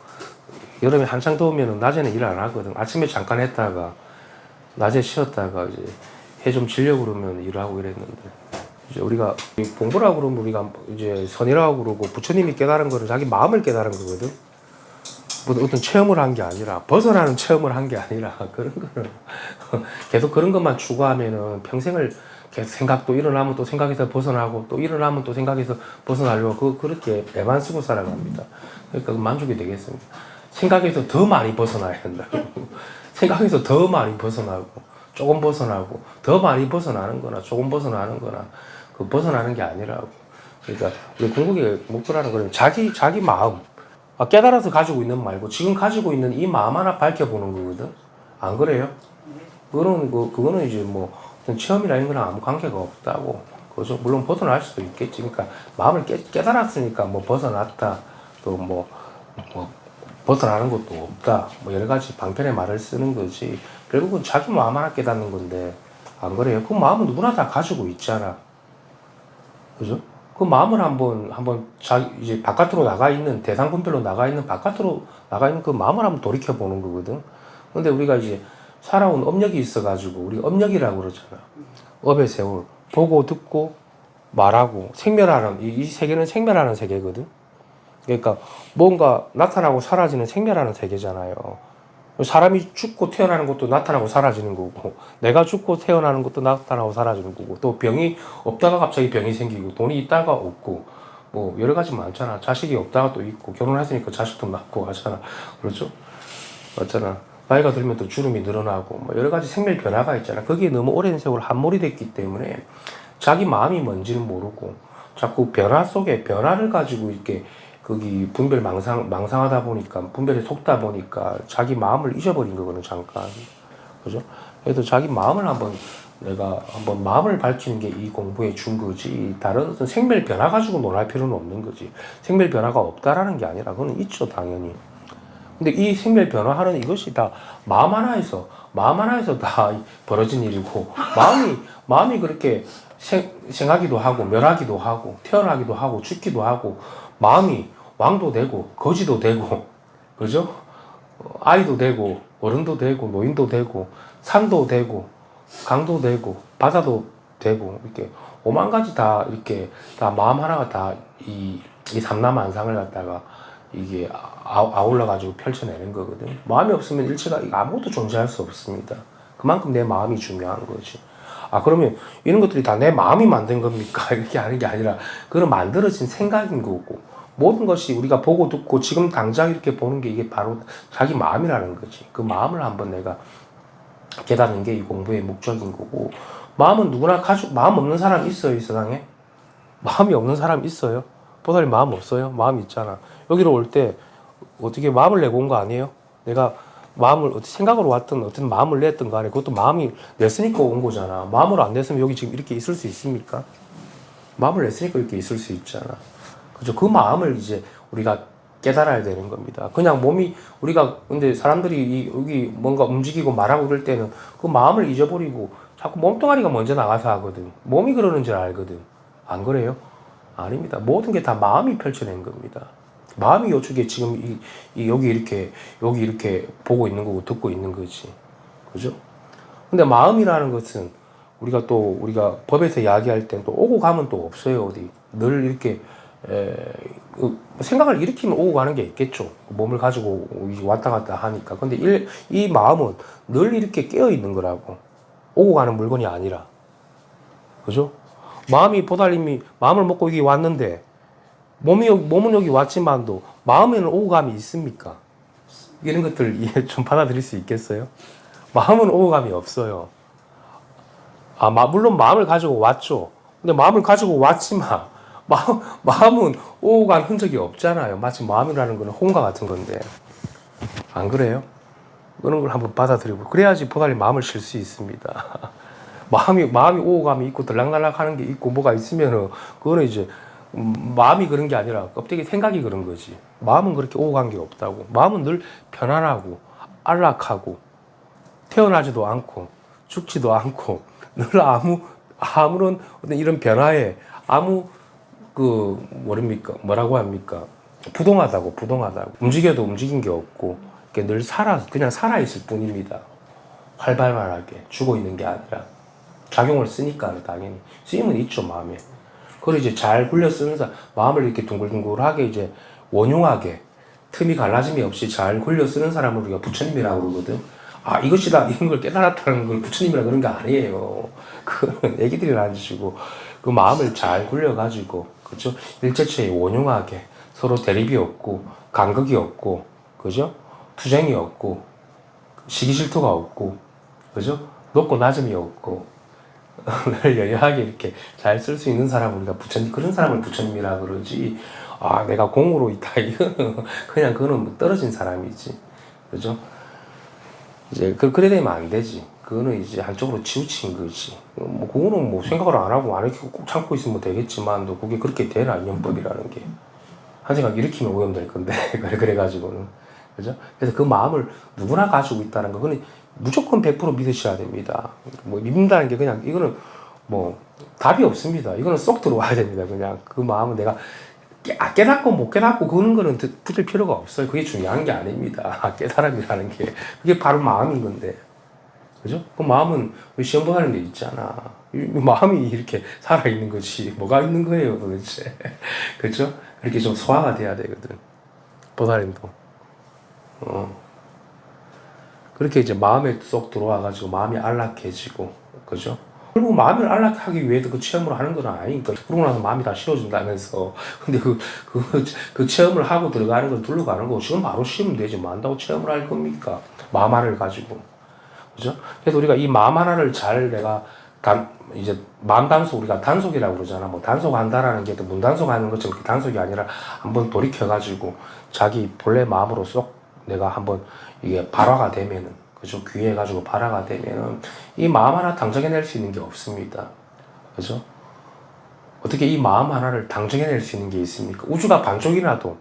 여름에 한창 더우면 낮에는 일 안 하거든. 아침에 잠깐 했다가 낮에 쉬었다가 이제 해 좀 지려고 그러면 일을 하고 이랬는데, 이제 우리가 공부라고 그러면 우리가 이제 선이라고 그러고 부처님이 깨달은 거는 자기 마음을 깨달은 거거든. 뭐 어떤 체험을 한 게 아니라, 벗어나는 체험을 한 게 아니라, 그런 거는 계속 그런 것만 추구하면은 평생을 계속 생각도 일어나면 또 생각에서 벗어나고, 또 일어나면 또 생각에서 벗어나려고 그렇게 애만 쓰고 살아갑니다. 그러니까 만족이 되겠습니다. 생각에서 더 많이 벗어나야 된다. 생각에서 더 많이 벗어나고, 조금 벗어나고, 더 많이 벗어나는 거나 조금 벗어나는 거나, 그 벗어나는 게 아니라고. 그러니까 우리 궁극의 목표라는 거는 자기 마음, 깨달아서 가지고 있는 말고 지금 가지고 있는 이 마음 하나 밝혀보는 거거든. 안 그래요? 그거는 이제 뭐 어떤 체험이나 이런 거랑 아무 관계가 없다고. 그죠? 물론 벗어날 수도 있겠지. 그러니까 마음을 깨달았으니까 뭐 벗어났다. 또 뭐 벗어나는 것도 없다. 뭐 여러 가지 방편의 말을 쓰는 거지. 결국은 자기 마음 하나 깨닫는 건데, 안 그래요? 그 마음은 누구나 다 가지고 있잖아. 그죠? 그 마음을 한번 이제 바깥으로 나가 있는, 대상분별로 나가 있는, 바깥으로 나가 있는 그 마음을 한번 돌이켜 보는 거거든. 근데 우리가 이제 살아온 업력이 있어가지고, 우리 업력이라고 그러잖아. 업의 세월. 보고, 듣고, 말하고, 생멸하는, 이 세계는 생멸하는 세계거든. 그러니까 뭔가 나타나고 사라지는 생멸하는 세계잖아요. 사람이 죽고 태어나는 것도 나타나고 사라지는 거고, 내가 죽고 태어나는 것도 나타나고 사라지는 거고, 또 병이 없다가 갑자기 병이 생기고, 돈이 있다가 없고, 뭐 여러 가지 많잖아. 자식이 없다가 또 있고, 결혼했으니까 자식도 낳고 하잖아. 그렇죠? 맞잖아. 나이가 들면 또 주름이 늘어나고, 뭐 여러 가지 생멸 변화가 있잖아. 거기에 너무 오랜 세월 함몰이 됐기 때문에 자기 마음이 뭔지는 모르고, 자꾸 변화 속에 변화를 가지고 이렇게 거기 분별 망상하다 보니까, 분별에 속다 보니까 자기 마음을 잊어버린 거거든, 잠깐. 그죠? 그래도 자기 마음을 내가 한번 마음을 밝히는 게 이 공부에 준 거지, 다른 어떤 생멸 변화 가지고 논할 필요는 없는 거지. 생멸 변화가 없다라는 게 아니라, 그건 있죠, 당연히. 근데 이 생멸 변화하는 이것이 다 마음 하나에서 다 벌어진 일이고, 마음이 그렇게 생하기도 하고, 멸하기도 하고, 태어나기도 하고, 죽기도 하고, 마음이 왕도 되고 거지도 되고, 그죠? 아이도 되고 어른도 되고 노인도 되고 산도 되고 강도 되고 바다도 되고, 이렇게 오만 가지 다 이렇게 다 마음 하나가 다 이 삼라만상을 갖다가 이게 아울러 가지고 펼쳐내는 거거든. 마음이 없으면 일체가 아무것도 존재할 수 없습니다. 그만큼 내 마음이 중요한 거지. 그러면 이런 것들이 다 내 마음이 만든 겁니까? 이렇게 하는 게 아니라 그건 만들어진 생각인 거고, 모든 것이 우리가 보고 듣고 지금 당장 이렇게 보는 게 이게 바로 자기 마음이라는 거지. 그 마음을 한번 내가 깨닫는 게 이 공부의 목적인 거고, 마음은 누구나 마음 없는 사람 있어요, 이 세상에? 마음이 없는 사람 있어요? 보살이 마음 없어요? 마음 있잖아. 여기로 올 때 어떻게 마음을 내고 온 거 아니에요? 내가 마음을 어떻게 생각으로 왔든 어떤 마음을 냈든 간에 그것도 마음이 냈으니까 온 거잖아. 마음으로 안 냈으면 여기 지금 이렇게 있을 수 있습니까? 마음을 냈으니까 이렇게 있을 수 있잖아. 그죠? 그 마음을 이제 우리가 깨달아야 되는 겁니다. 그냥 근데 사람들이 여기 뭔가 움직이고 말하고 그럴 때는 그 마음을 잊어버리고 자꾸 몸뚱아리가 먼저 나가서 하거든. 몸이 그러는 줄 알거든. 안 그래요? 아닙니다. 모든 게 다 마음이 펼쳐낸 겁니다. 마음이 요쪽에 지금 여기 이렇게 보고 있는 거고 듣고 있는 거지. 그죠? 근데 마음이라는 것은 우리가 법에서 이야기할 땐 또 오고 가면 또 없어요, 어디. 늘 이렇게 생각을 일으키면 오고 가는 게 있겠죠. 몸을 가지고 왔다 갔다 하니까. 근데 이 마음은 늘 이렇게 깨어 있는 거라고. 오고 가는 물건이 아니라. 그죠? 보살님이 마음을 먹고 여기 왔는데, 몸은 여기 왔지만도 마음에는 오고 감이 있습니까? 이런 것들 이해 좀 받아들일 수 있겠어요? 마음은 오고 감이 없어요. 물론 마음을 가지고 왔죠. 근데 마음을 가지고 왔지만 마음은 오고 간 흔적이 없잖아요. 마치 마음이라는 거는 혼과 같은 건데. 안 그래요? 그런 걸 한번 받아들이고, 그래야지 보살님 마음을 쉴 수 있습니다. 마음이 오고 감이 있고 들락날락 하는 게 있고 뭐가 있으면은 그거는 이제 마음이 그런 게 아니라 껍데기 생각이 그런 거지. 마음은 그렇게 오고 간 게 없다고. 마음은 늘 편안하고 안락하고 태어나지도 않고 죽지도 않고 늘 아무런 어떤 이런 변화에 뭐라고 합니까? 부동하다고. 움직여도 움직인 게 없고 늘 그냥 살아있을 뿐입니다. 활발하게 죽어 있는 게 아니라 작용을 쓰니까 당연히 쓰임은 있죠 마음에. 그걸 이제 잘 굴려 쓰는 사람, 마음을 이렇게 둥글둥글하게 이제 원흉하게 틈이 갈라짐이 없이 잘 굴려 쓰는 사람을 우리가 부처님이라고 그러거든. 아 이것이다 이런 걸 깨달았다는 걸 부처님이라 그런 게 아니에요. 그 애기들이라는 짓이고 그 마음을 잘 굴려 가지고 그죠 일체처에 원흉하게 서로 대립이 없고 간극이 없고 그죠 투쟁이 없고 시기 질투가 없고 그죠 높고 낮음이 없고 늘 여유하게 이렇게 잘 쓸 수 있는 사람을 우리가 부처님 그런 사람을 부처님이라 그러지. 아 내가 공으로 있다 이거는 그냥 그거는 뭐 떨어진 사람이지 그죠. 이제 그래 되면 안 되지. 그거는 이제 한쪽으로 치우친 거지. 뭐 그거는 뭐 생각을 안 하고 안 이렇게 꼭 참고 있으면 되겠지만도 그게 그렇게 되나 인연법이라는 게 한 생각 일으키면 오염될 건데 그래가지고는 그죠. 그래서 그 마음을 누구나 가지고 있다는 거 그거는 무조건 100% 믿으셔야 됩니다. 뭐 믿는다는 게 그냥 이거는 뭐 답이 없습니다. 이거는 쏙 들어와야 됩니다. 그냥 그 마음은 내가 깨닫고 못 깨닫고 그런 거는 붙일 필요가 없어요. 그게 중요한 게 아닙니다. 깨달음이라는 게 그게 바로 마음인 건데 그죠? 그 마음은 시험 보는 게 있잖아. 이 마음이 이렇게 살아있는 거지 뭐가 있는 거예요 도대체. 그죠? 그렇게 좀 소화가 돼야 되거든 보살님도. 그렇게 이제 마음에 쏙 들어와가지고 마음이 안락해지고 그죠? 결국 마음을 안락하기 위해서 그 체험을 하는 건 아니니까 그러고 나서 마음이 다 쉬워진다면서. 근데 그 체험을 하고 들어가는 걸 둘러 가는 거 지금 바로 쉬면 되지 뭐 한다고 체험을 할 겁니까? 마음 하나를 가지고 그죠? 그래서 우리가 이 마음 하나를 잘 내가 이제 마음 단속 우리가 단속이라고 그러잖아. 뭐 단속한다라는 게 또 문단속하는 것처럼 단속이 아니라 한번 돌이켜가지고 자기 본래 마음으로 쏙 내가 한번 이게 발화가 되면은 그죠? 귀해가지고 발화가 되면은 이 마음 하나 당정해낼 수 있는 게 없습니다. 그죠? 어떻게 이 마음 하나를 당정해낼 수 있는 게 있습니까? 우주가 반쪽이라도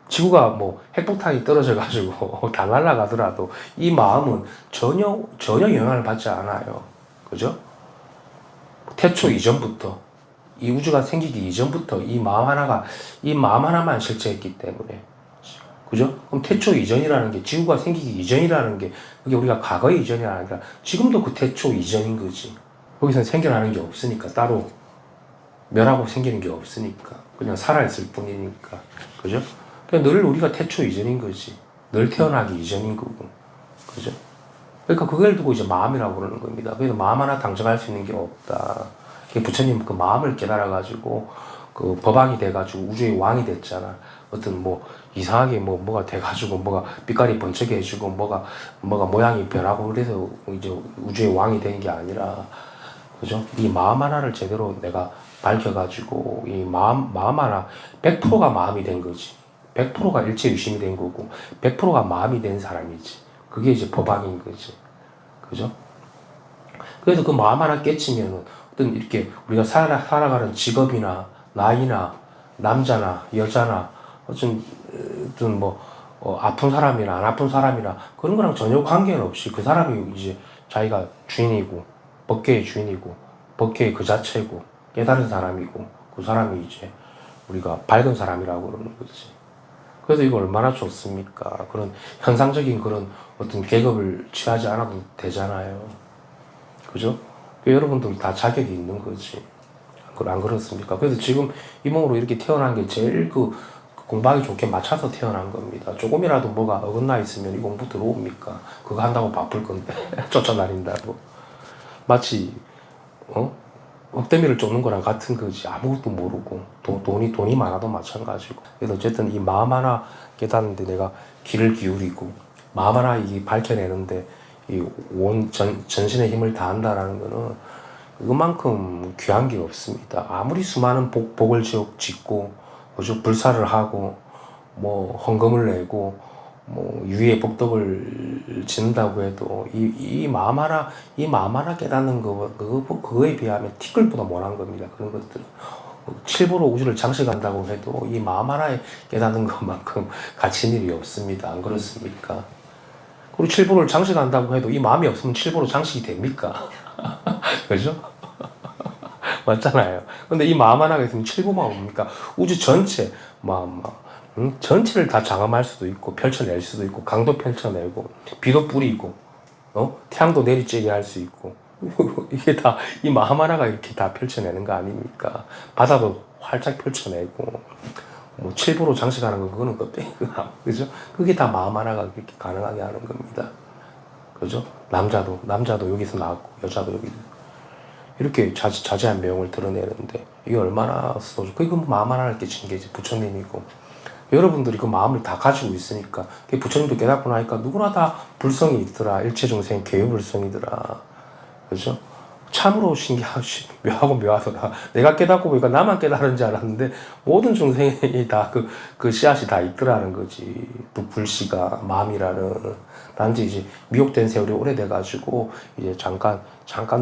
지구가 뭐 핵폭탄이 떨어져가지고 다 날아가더라도 이 마음은 전혀 영향을 받지 않아요. 그죠? 태초 이전부터 이 우주가 생기기 이전부터 이 마음 하나만 실체했기 때문에 그죠? 그럼 태초 이전이라는 게 지구가 생기기 이전이라는 게 그게 우리가 과거의 이전이 아니라 지금도 그 태초 이전인 거지. 거기서 생겨나는 게 없으니까 따로 멸하고 생기는 게 없으니까 그냥 살아있을 뿐이니까 그죠? 그러니까 늘 우리가 태초 이전인 거지. 늘 태어나기 이전인 거고 그죠? 그러니까 그걸 두고 이제 마음이라고 그러는 겁니다. 그래서 마음 하나 당정할 수 있는 게 없다. 부처님 그 마음을 깨달아가지고 그 법왕이 돼가지고 우주의 왕이 됐잖아. 어떤 뭐 이상하게 뭐가 돼가지고 뭐가 빛깔이 번쩍해지고 뭐가 모양이 변하고 그래서 이제 우주의 왕이 된 게 아니라 그죠? 이 마음 하나를 제대로 내가 밝혀가지고 이 마음 하나 100%가 마음이 된 거지. 100%가 일체유심이 된 거고 100%가 마음이 된 사람이지. 그게 이제 법왕인 거지. 그죠? 그래서 그 마음 하나 깨치면은 어떤 이렇게 우리가 살아가는 직업이나 나이나 남자나 여자나 어떤 뭐 아픈 사람이나 안 아픈 사람이나 그런 거랑 전혀 관계는 없이 그 사람이 이제 자기가 주인이고 법계의 주인이고 법계의 그 자체고 깨달은 사람이고 그 사람이 이제 우리가 밝은 사람이라고 그러는 거지. 그래서 이거 얼마나 좋습니까? 그런 현상적인 그런 어떤 계급을 취하지 않아도 되잖아요. 그죠? 여러분들 다 자격이 있는 거지. 안 그렇습니까? 그래서 지금 이 몸으로 이렇게 태어난 게 제일 그 공부하기 좋게 맞춰서 태어난 겁니다. 조금이라도 뭐가 어긋나 있으면 이 공부 들어옵니까? 그거 한다고 바쁠 건데 쫓아다닌다고. 마치 흙더미를 쫓는 거랑 같은 거지. 아무것도 모르고 돈이 많아도 마찬가지고. 그래서 어쨌든 이 마음 하나 깨닫는데 내가 귀를 기울이고 마음 하나 이 밝혀내는데 이 전신의 힘을 다한다라는 거는 그만큼 귀한 게 없습니다. 아무리 수많은 복을 짓고 그죠? 불사를 하고 뭐 헌금을 내고 뭐 유의의 복덕을 짓는다고 해도 이 마음 하나 깨닫는 그거에 비하면 티끌보다 못한 겁니다. 그런 것들은 칠보로 우주를 장식한다고 해도 이 마음 하나에 깨닫는 것만큼 가치 있는 일이 없습니다. 안 그렇습니까? 그리고 칠보를 장식한다고 해도 이 마음이 없으면 칠보로 장식이 됩니까? 그죠? 맞잖아요. 근데 이 마음 하나가 있으면 칠보만 옵니까? 우주 전체 전체를 다 장엄할 수도 있고 펼쳐낼 수도 있고 강도 펼쳐내고 비도 뿌리고 태양도 내리쬐게 할 수 있고. 이게 다, 이 마음 하나가 이렇게 다 펼쳐내는 거 아닙니까? 바다도 활짝 펼쳐내고, 뭐, 칠부로 장식하는 거, 그거는 껍데기가, 그죠? 그게 다 마음 하나가 그렇게 가능하게 하는 겁니다. 그죠? 남자도 여기서 나왔고, 여자도 여기. 이렇게 자세한 내용을 드러내는데, 이게 얼마나 소주, 그게 마음 하나를 깨친 게 이제 부처님이고, 여러분들이 그 마음을 다 가지고 있으니까, 부처님도 깨닫고 나니까 누구나 다 불성이 있더라. 일체중생 개유불성이더라. 그죠? 참으로 묘하고 묘하더라. 내가 깨닫고 보니까 나만 깨달은 줄 알았는데, 모든 중생이 다 그 씨앗이 다 있더라는 거지. 또 불씨가, 마음이라는. 단지 이제 미혹된 세월이 오래돼가지고, 이제 잠깐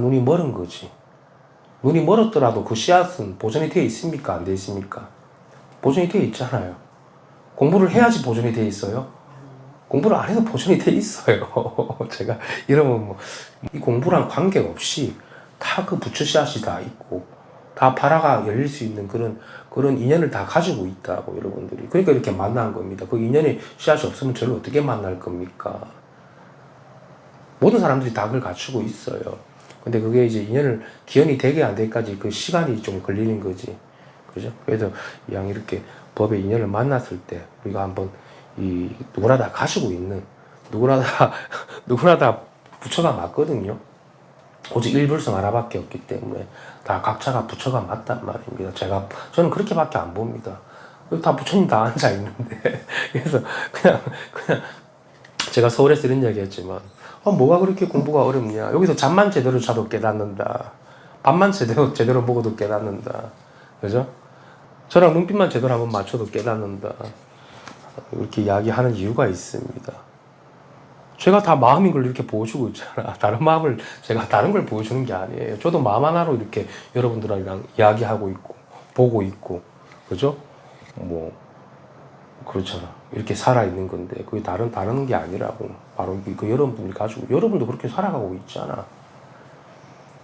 눈이 멀은 거지. 눈이 멀었더라도 그 씨앗은 보존이 되어 있습니까? 안 되어 있습니까? 보존이 되어 있잖아요. 공부를 해야지 보존이 되어 있어요. 공부를 안 해도 보존이 돼 있어요. 제가 이러면 뭐, 이 공부랑 관계없이 다 그 부처 씨앗이 다 있고, 다 바라가 열릴 수 있는 그런 인연을 다 가지고 있다고, 여러분들이. 그러니까 이렇게 만난 겁니다. 그 인연이 씨앗이 없으면 저를 어떻게 만날 겁니까? 모든 사람들이 다 그걸 갖추고 있어요. 근데 그게 이제 인연을 기원이 되게 안 되기까지 그 시간이 좀 걸리는 거지. 그죠? 그래서 양 이렇게 법의 인연을 만났을 때 우리가 한번 누구나 다 가지고 있는 누구나 다 부처가 맞거든요. 오직 일불성 하나밖에 없기 때문에 다 각자가 부처가 맞단 말입니다. 저는 그렇게밖에 안 봅니다. 다 부처님 다 앉아 있는데 그래서 그냥 제가 서울에서 이런 얘기 했지만 뭐가 그렇게 공부가 어렵냐. 여기서 잠만 제대로 자도 깨닫는다. 밤만 제대로 보고도 깨닫는다. 그죠? 저랑 눈빛만 제대로 한번 맞춰도 깨닫는다. 이렇게 이야기하는 이유가 있습니다. 제가 다 마음인 걸 이렇게 보여주고 있잖아. 제가 다른 걸 보여주는 게 아니에요. 저도 마음 하나로 이렇게 여러분들이랑 이야기하고 있고, 보고 있고, 그죠? 뭐, 그렇잖아. 이렇게 살아있는 건데, 그게 다른 게 아니라고. 바로 그 여러분들이 가지고, 여러분도 그렇게 살아가고 있잖아.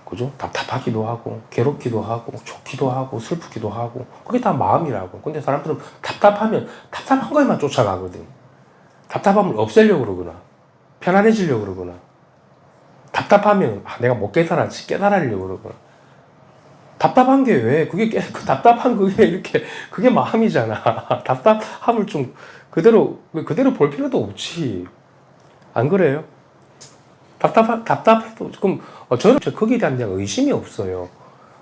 그죠? 답답하기도 하고, 괴롭기도 하고, 좋기도 하고, 슬프기도 하고, 그게 다 마음이라고. 근데 사람들은 답답한 거에만 쫓아가거든. 답답함을 없애려고 그러거나, 편안해지려고 그러거나, 답답하면, 내가 못 깨달았지, 깨달으려고 그러거나. 답답한 게 왜? 그게 마음이잖아. 답답함을 좀 그대로 볼 필요도 없지. 안 그래요? 답답해도, 저는 거기에 대한 내가 의심이 없어요.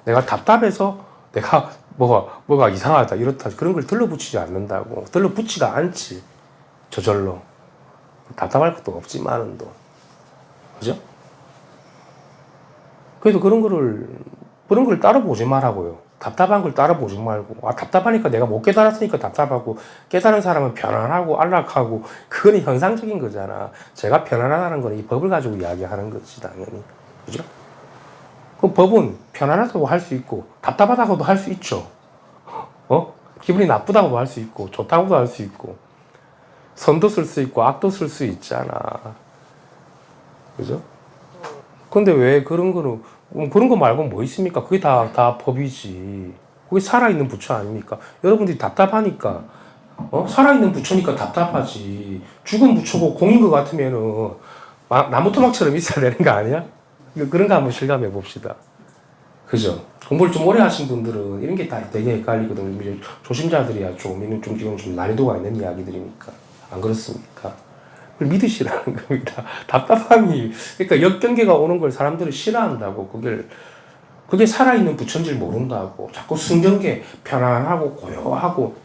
내가 답답해서 내가 뭐가 이상하다, 이렇다, 그런 걸 들러붙이지 않는다고. 들러붙지가 않지. 저절로. 답답할 것도 없지만은 또. 그죠? 그래도 그런 걸 따로 보지 말라고요. 답답한 걸 따로 보지 말고. 답답하니까 내가 못 깨달았으니까 답답하고, 깨달은 사람은 편안하고, 안락하고, 그건 형상적인 거잖아. 제가 편안하다는 건 이 법을 가지고 이야기하는 거지, 당연히. 그죠? 그 법은 편안하다고 할 수 있고, 답답하다고도 할 수 있죠. 기분이 나쁘다고도 할 수 있고, 좋다고도 할 수 있고, 선도 쓸 수 있고, 악도 쓸 수 있잖아. 그죠? 근데 왜 그런 거 말고 뭐 있습니까? 그게 다 법이지. 그게 살아있는 부처 아닙니까? 여러분들이 답답하니까, 살아있는 부처니까 답답하지. 죽은 부처고 공인 것 같으면은, 나무 토막처럼 있어야 되는 거 아니야? 그런 거 한번 실감해 봅시다. 그죠? 공부를 좀 오래 하신 분들은 이런 게 다 되게 헷갈리거든요. 조심자들이야 이건 좀 난이도가 있는 이야기들이니까. 안 그렇습니까? 그걸 믿으시라는 겁니다. 답답함이, 그러니까 역경계가 오는 걸 사람들이 싫어한다고. 그게 살아있는 부처인지 모른다고. 자꾸 승경계, 편안하고 고요하고,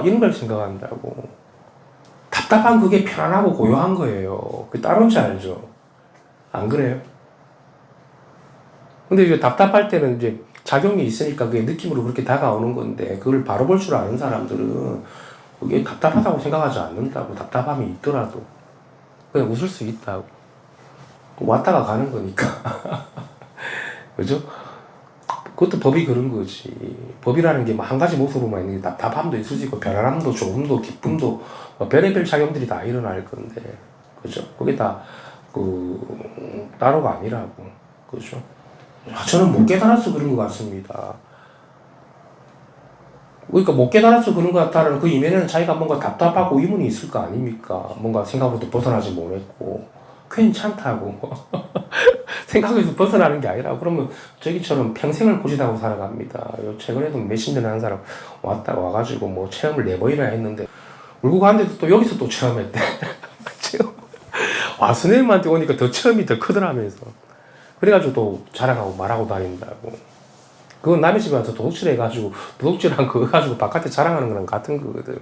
이런 걸 생각한다고. 답답한 그게 편안하고 고요한 거예요. 그게 따로인지 알죠? 안 그래요? 근데 이제 답답할 때는 이제 작용이 있으니까 그게 느낌으로 그렇게 다가오는 건데, 그걸 바로 볼 줄 아는 사람들은 그게 답답하다고 생각하지 않는다고. 답답함이 있더라도 그냥 웃을 수 있다고. 왔다가 가는 거니까. 그죠? 그것도 법이 그런 거지. 법이라는 게 한 가지 모습으로만 있는 게 답답함도 있을 수 있고, 편안함도, 조음도, 기쁨도, 별의별 작용들이 다 일어날 건데, 그죠? 그게 다 따로가 아니라고. 그죠? 저는 못 깨달아서 그런 것 같습니다. 그러니까 못 깨달아서 그런 것 같다는 그 이면에는 자기가 뭔가 답답하고 의문이 있을 거 아닙니까? 뭔가 생각부터 벗어나지 못했고, 괜찮다고. 생각에서 벗어나는 게 아니라, 그러면 저기처럼 평생을 고지하고 살아갑니다. 요 최근에도 몇십 년에 한 사람 와가지고 뭐 체험을 4번이나 했는데, 울고 가는데도 또 여기서 또 체험했대. 체험. 와, 스님한테 오니까 더 체험이 더 크더라면서. 그래가지고 또 자랑하고 말하고 다닌다고. 그건 남의 집에 와서 도둑질 해가지고, 도둑질한 그거 가지고 바깥에 자랑하는 거랑 같은 거거든.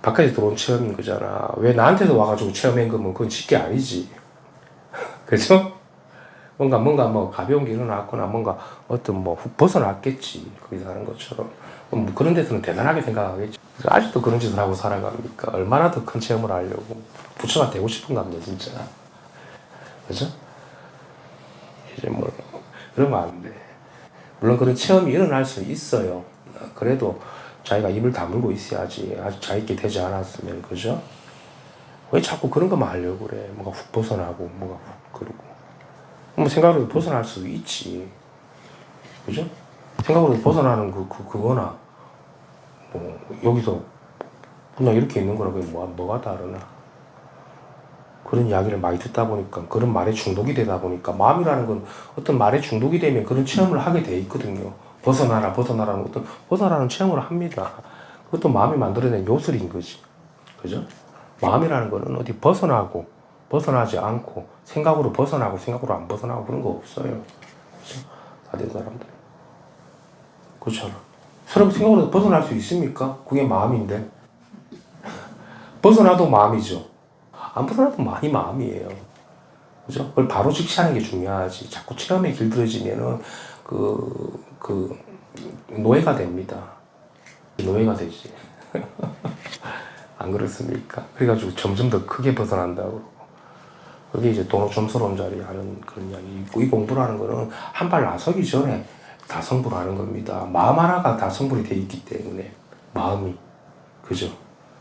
바깥에 들어온 체험인 거잖아. 왜 나한테도 와가지고 체험한 거면 그건 짓게 아니지. 그죠? 뭔가 뭐 가벼운 게 일어났거나 뭔가 어떤 뭐 훅 벗어났겠지. 거기서 하는 것처럼. 뭐 그런 데서는 대단하게 생각하겠지. 아직도 그런 짓을 하고 살아갑니까? 얼마나 더 큰 체험을 하려고. 부처가 되고 싶은가 보네, 진짜. 그죠? 이제 뭐, 그러면 안 돼. 물론 그런 체험이 일어날 수 있어요. 그래도 자기가 입을 다물고 있어야지. 아직 자기께 되지 않았으면, 그죠? 왜 자꾸 그런 것만 하려고 그래? 뭐가 훅 벗어나고, 뭐가 훅 그러고. 뭐 생각으로 벗어날 수도 있지. 그죠? 생각으로 벗어나는 그거나, 뭐, 여기서 그냥 이렇게 있는 거랑 그게 뭐가 다르나. 그런 이야기를 많이 듣다 보니까, 그런 말에 중독이 되다 보니까, 마음이라는 건 어떤 말에 중독이 되면 그런 체험을 하게 돼 있거든요. 벗어나라는 어떤, 벗어나는 체험을 합니다. 그것도 마음이 만들어낸 요술인 거지. 그죠? 마음이라는 거는 어디 벗어나고, 벗어나지 않고, 생각으로 벗어나고, 생각으로 안 벗어나고 그런 거 없어요. 그죠? 다른 사람들. 그렇잖아. 사람 생각으로 벗어날 수 있습니까? 그게 마음인데. 벗어나도 마음이죠. 안 벗어나도 많이 마음이에요. 그죠? 그걸 바로 직시하는 게 중요하지. 자꾸 체험에 길들여지면은, 노예가 됩니다. 노예가 되지. 안 그렇습니까? 그래가지고 점점 더 크게 벗어난다고. 그게 이제 도노점수론자리 하는 그런 이야기 있고, 이 공부라는 거는 한 발 나서기 전에 다 성불 하는 겁니다. 마음 하나가 다 성불이 돼 있기 때문에. 마음이. 그죠?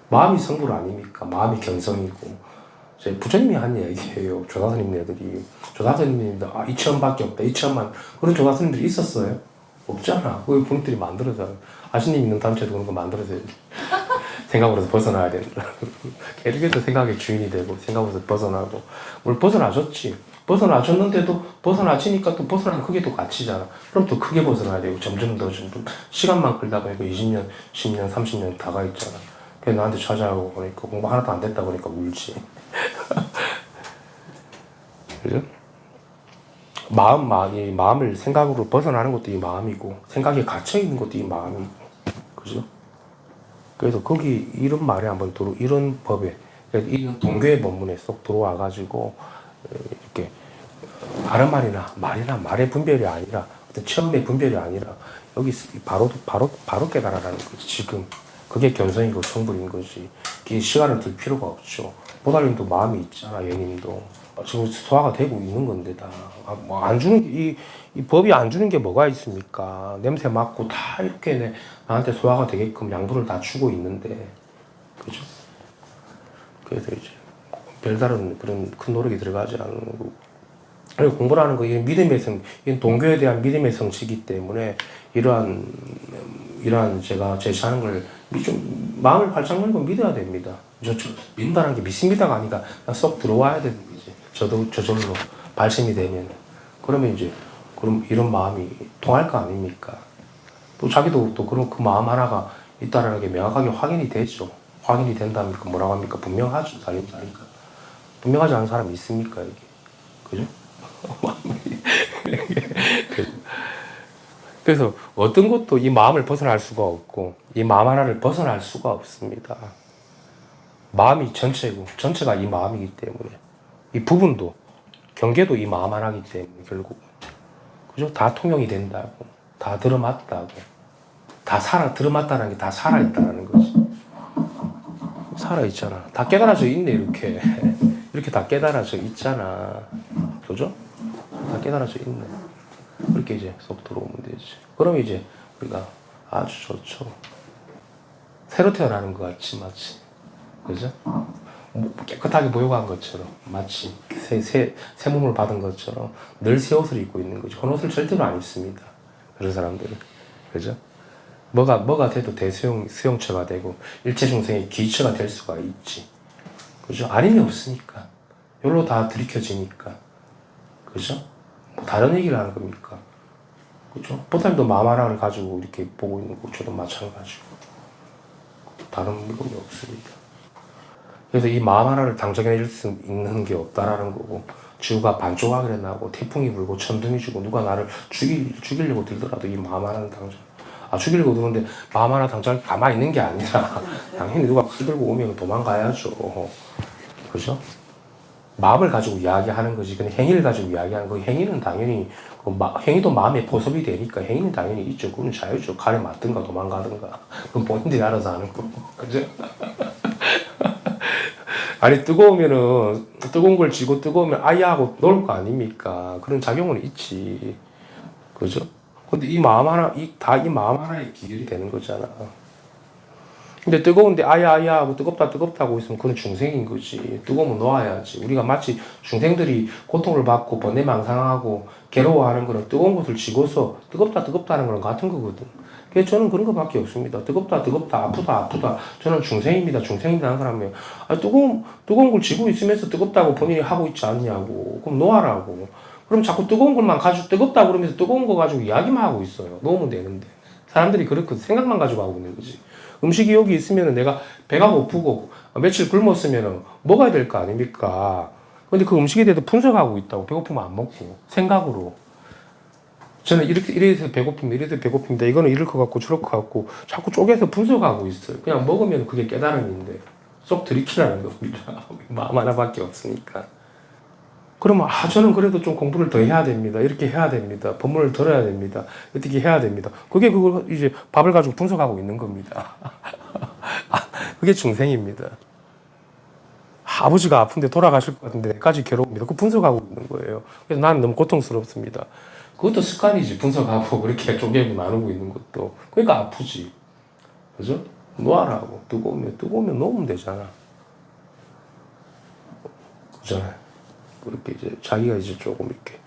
마음이 성불 아닙니까? 마음이 견성이고. 제 부처님이 한 얘기예요. 조다스님네들이. 조다스님들, 2천밖에 없다. 2천만. 그런 조다스님들이 있었어요? 없잖아. 그 분들이 만들어서. 아시님 있는 단체도 그런 거 만들어서야지. 생각으로서 벗어나야 된다. 계속해서 생각의 주인이 되고, 생각으로서 벗어나고. 물론 벗어나졌지. 벗어나졌는데도 벗어나지니까 또 벗어나면 그게 또 갇히잖아. 그럼 또 크게 벗어나야 되고, 점점 시간만 끌다 보니까 20년, 10년, 30년 다가 있잖아. 그래서 나한테 찾아오고 보니까 공부 하나도 안 됐다 보니까 울지. 그죠? 마음을 생각으로 벗어나는 것도 이 마음이고, 생각에 갇혀있는 것도 이 마음이고, 그죠? 그래서 거기 이런 말에 한번 이런 법에, 이런 동교의 법문에 쏙 들어와가지고, 이렇게, 다른 말이나 말의 분별이 아니라, 어떤 체험의 분별이 아니라, 여기 바로 깨달아라는 거지, 지금. 그게 견성이고 성불인 거지. 그게 시간을 들 필요가 없죠. 보살님도 마음이 있잖아, 예님도. 지금 소화가 되고 있는 건데, 다. 안 주는, 이 법이 안 주는 게 뭐가 있습니까? 냄새 맡고 다 이렇게 나한테 소화가 되게끔 양분을 다 주고 있는데. 그죠? 그래서 이제, 별다른 그런 큰 노력이 들어가지 않는 거고. 그리고 공부라는 거, 이게 믿음의 이건 동교에 대한 믿음의 성취이기 때문에, 이러한 제가 제시하는 걸 좀 마음을 활짝 열고 믿어야 됩니다. 믿는다는 게 믿습니다가 아니라 쏙 들어와야 되는 거지. 저절로 발심이 되면. 그러면 이제, 그럼 이런 마음이 통할 거 아닙니까? 또 자기도 또 그런 그 마음 하나가 있다는 게 명확하게 확인이 되죠. 확인이 된다니까 뭐라고 합니까? 분명하죠. 살림살이니까. 분명하지 않은 사람이 있습니까, 이게? 그죠? 그래서 어떤 것도 이 마음을 벗어날 수가 없고, 이 마음 하나를 벗어날 수가 없습니다. 마음이 전체고, 전체가 이 마음이기 때문에, 이 부분도, 경계도 이 마음 하나이기 때문에, 결국. 그죠? 다 통용이 된다고. 다 들어맞다고. 들어맞다는 게 다 살아있다는 거지. 살아있잖아. 다 깨달아져 있네, 이렇게. 이렇게 다 깨달아져 있잖아. 그죠? 다 깨달아져 있네. 그렇게 이제 쏙 들어오면 되지. 그럼 이제 우리가 아주 좋죠. 새로 태어나는 것 같이 마치. 그죠? 깨끗하게 모욕한 것처럼 마치 새 몸을 받은 것처럼 늘 새 옷을 입고 있는 거죠. 그런 옷을 절대로 안 입습니다. 그런 사람들은. 그죠? 뭐가 돼도 수용처가 되고 일체 중생의 기처가 될 수가 있지. 그죠? 아님이 없으니까. 여기로 다 들이켜지니까. 그죠? 뭐 다른 얘기를 하는 겁니까? 그죠? 보살도 마음 하나를 가지고 이렇게 보고 있는 거 저도 마찬가지고. 다른 물건이 없습니다. 그래서 이 마음 하나를 당정해낼 수 있는 게 없다라는 거고, 지구가 반조각을 나고 태풍이 불고 천둥이 치고 누가 나를 죽이려고 들더라도 이 마음 하나는 당장, 죽이려고 드는데 마음 하나 당장 가만히 있는 게 아니라 당연히 누가 칼 들고 오면 도망가야죠. 그죠? 마음을 가지고 이야기하는 거지. 근데 행위를 가지고 이야기하는 거, 행위는 당연히 행위도 마음에 포섭이 되니까 행위는 당연히 있죠. 그건 자유죠. 칼에 맞든가 도망가든가. 그건 본인들이 알아서 하는 거고. 그죠? 아니 뜨거우면은 뜨거운 걸 쥐고 뜨거우면 아야 하고 놀 거 아닙니까? 그런 작용은 있지. 그죠? 근데 이 마음 하나 이 마음 하나의 기결이 되는 거잖아. 근데 뜨거운데 아야 아야 하고 뜨겁다 뜨겁다 하고 있으면 그건 중생인 거지. 뜨거우면 놓아야지. 우리가 마치 중생들이 고통을 받고 번뇌망상하고 괴로워하는 거는 뜨거운 것을 쥐고서 뜨겁다 뜨겁다 하는 거랑 같은 거거든. 그래서 저는 그런 거밖에 없습니다. 뜨겁다 뜨겁다 아프다 아프다. 저는 중생입니다. 중생입니다 하는 사람이에요. 뜨거운 걸 쥐고 있으면서 뜨겁다고 본인이 하고 있지 않냐고. 그럼 놓아라고. 그럼 자꾸 뜨거운 것만 가지고 뜨겁다 그러면서 뜨거운 거 가지고 이야기만 하고 있어요. 놓으면 되는데. 사람들이 그렇게 생각만 가지고 하고 있는 거지. 음식이 여기 있으면 내가 배가 고프고 며칠 굶었으면 먹어야 될 거 아닙니까? 근데 그 음식에 대해서 분석하고 있다고. 배고프면 안 먹고 생각으로. 저는 이래서 배고픕니다. 이래서 배고픕니다. 이거는 이럴 것 같고 저럴 것 같고 자꾸 쪼개서 분석하고 있어요. 그냥 먹으면 그게 깨달음인데 쏙 들이키라는 겁니다. 마음 하나밖에 없으니까. 그러면 저는 그래도 좀 공부를 더 해야 됩니다. 이렇게 해야 됩니다. 법문을 들어야 됩니다. 어떻게 해야 됩니다. 그걸 이제 밥을 가지고 분석하고 있는 겁니다. 그게 중생입니다. 아버지가 아픈데 돌아가실 것 같은데 내까지 괴로웁니다. 그 분석하고 있는 거예요. 그래서 나는 너무 고통스럽습니다. 그것도 습관이지. 분석하고 그렇게 쪼개고 나누고 있는 것도. 그러니까 아프지. 그죠? 놓아라고. 뜨거우면 놓으면 되잖아. 그잖아요. 그렇게 이제 자기가 이제 조금 이렇게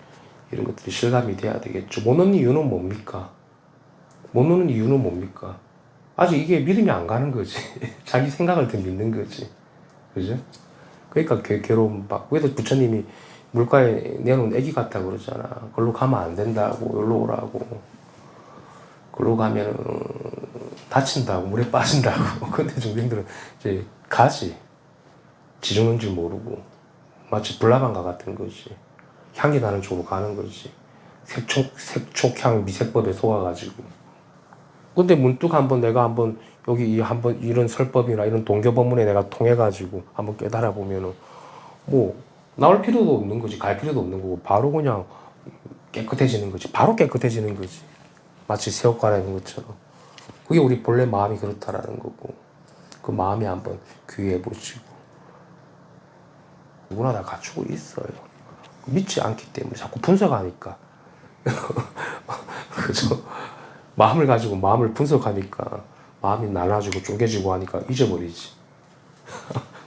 이런 것들이 실감이 돼야 되겠죠. 못 놓는 이유는 뭡니까? 못 놓는 이유는 뭡니까? 아직 이게 믿음이 안 가는 거지. 자기 생각을 더 믿는 거지. 그죠? 그러니까 괴로움 받고. 그래서 부처님이 물가에 내놓은 애기 같다 그러잖아. 걸로 가면 안 된다고. 여기로 오라고. 걸로 가면 다친다고. 물에 빠진다고. 근데 중생들은 이제 가지. 지 죽는 줄 모르고. 마치 불나방과 같은 거지. 향기 나는 쪽으로 가는 거지. 색촉향 미색법에 속아가지고. 근데 문득 내가 한번 여기 한번 이런 설법이나 이런 동교법문에 내가 통해가지고 한번 깨달아 보면은 뭐 나올 필요도 없는 거지. 갈 필요도 없는 거고 바로 그냥 깨끗해지는 거지. 바로 깨끗해지는 거지. 마치 새옷 갈아입는 것처럼. 그게 우리 본래 마음이 그렇다라는 거고. 그 마음이 한번 귀해 보시고. 누구나 다 갖추고 있어요. 믿지 않기 때문에 자꾸 분석하니까. 그죠? 마음을 가지고 마음을 분석하니까 마음이 나눠지고 쪼개지고 하니까 잊어버리지.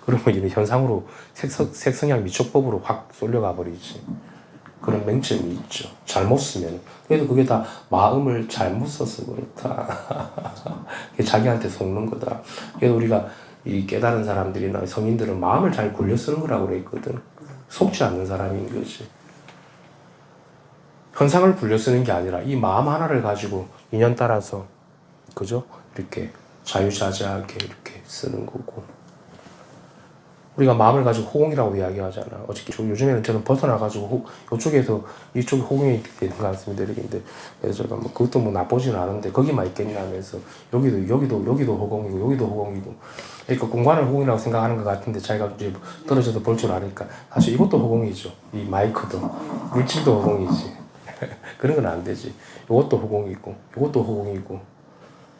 그러면 이런 현상으로 색성향 미촉법으로 확 쏠려가 버리지. 그런 맹점이 있죠. 잘못 쓰면. 그래도 그게 다 마음을 잘못 써서 그렇다. 그게 자기한테 속는 거다. 그래서 우리가 이 깨달은 사람들이나 성인들은 마음을 잘 굴려 쓰는 거라고 그랬거든. 속지 않는 사람인 거지. 현상을 굴려 쓰는 게 아니라 이 마음 하나를 가지고 인연 따라서 그죠? 이렇게 자유자재하게 이렇게 쓰는 거고. 우리가 마음을 가지고 호응이라고 이야기하잖아. 어저께 요즘에는 저는 벗어나가지고 이쪽에서 이쪽에 호응이 되는 것 같습니다. 이렇게. 그래서 제가 뭐 그것도 뭐 나쁘지는 않은데 거기만 있겠냐 하면서 여기도 호응이고 여기도 호응이고. 그러니까 공간을 호응이라고 생각하는 것 같은데 자기가 이제 떨어져서 볼 줄 아니까 사실 이것도 호응이죠. 이 마이크도 물질도 호응이지. 그런 건 안 되지. 이것도 호응이고 이것도 호응이고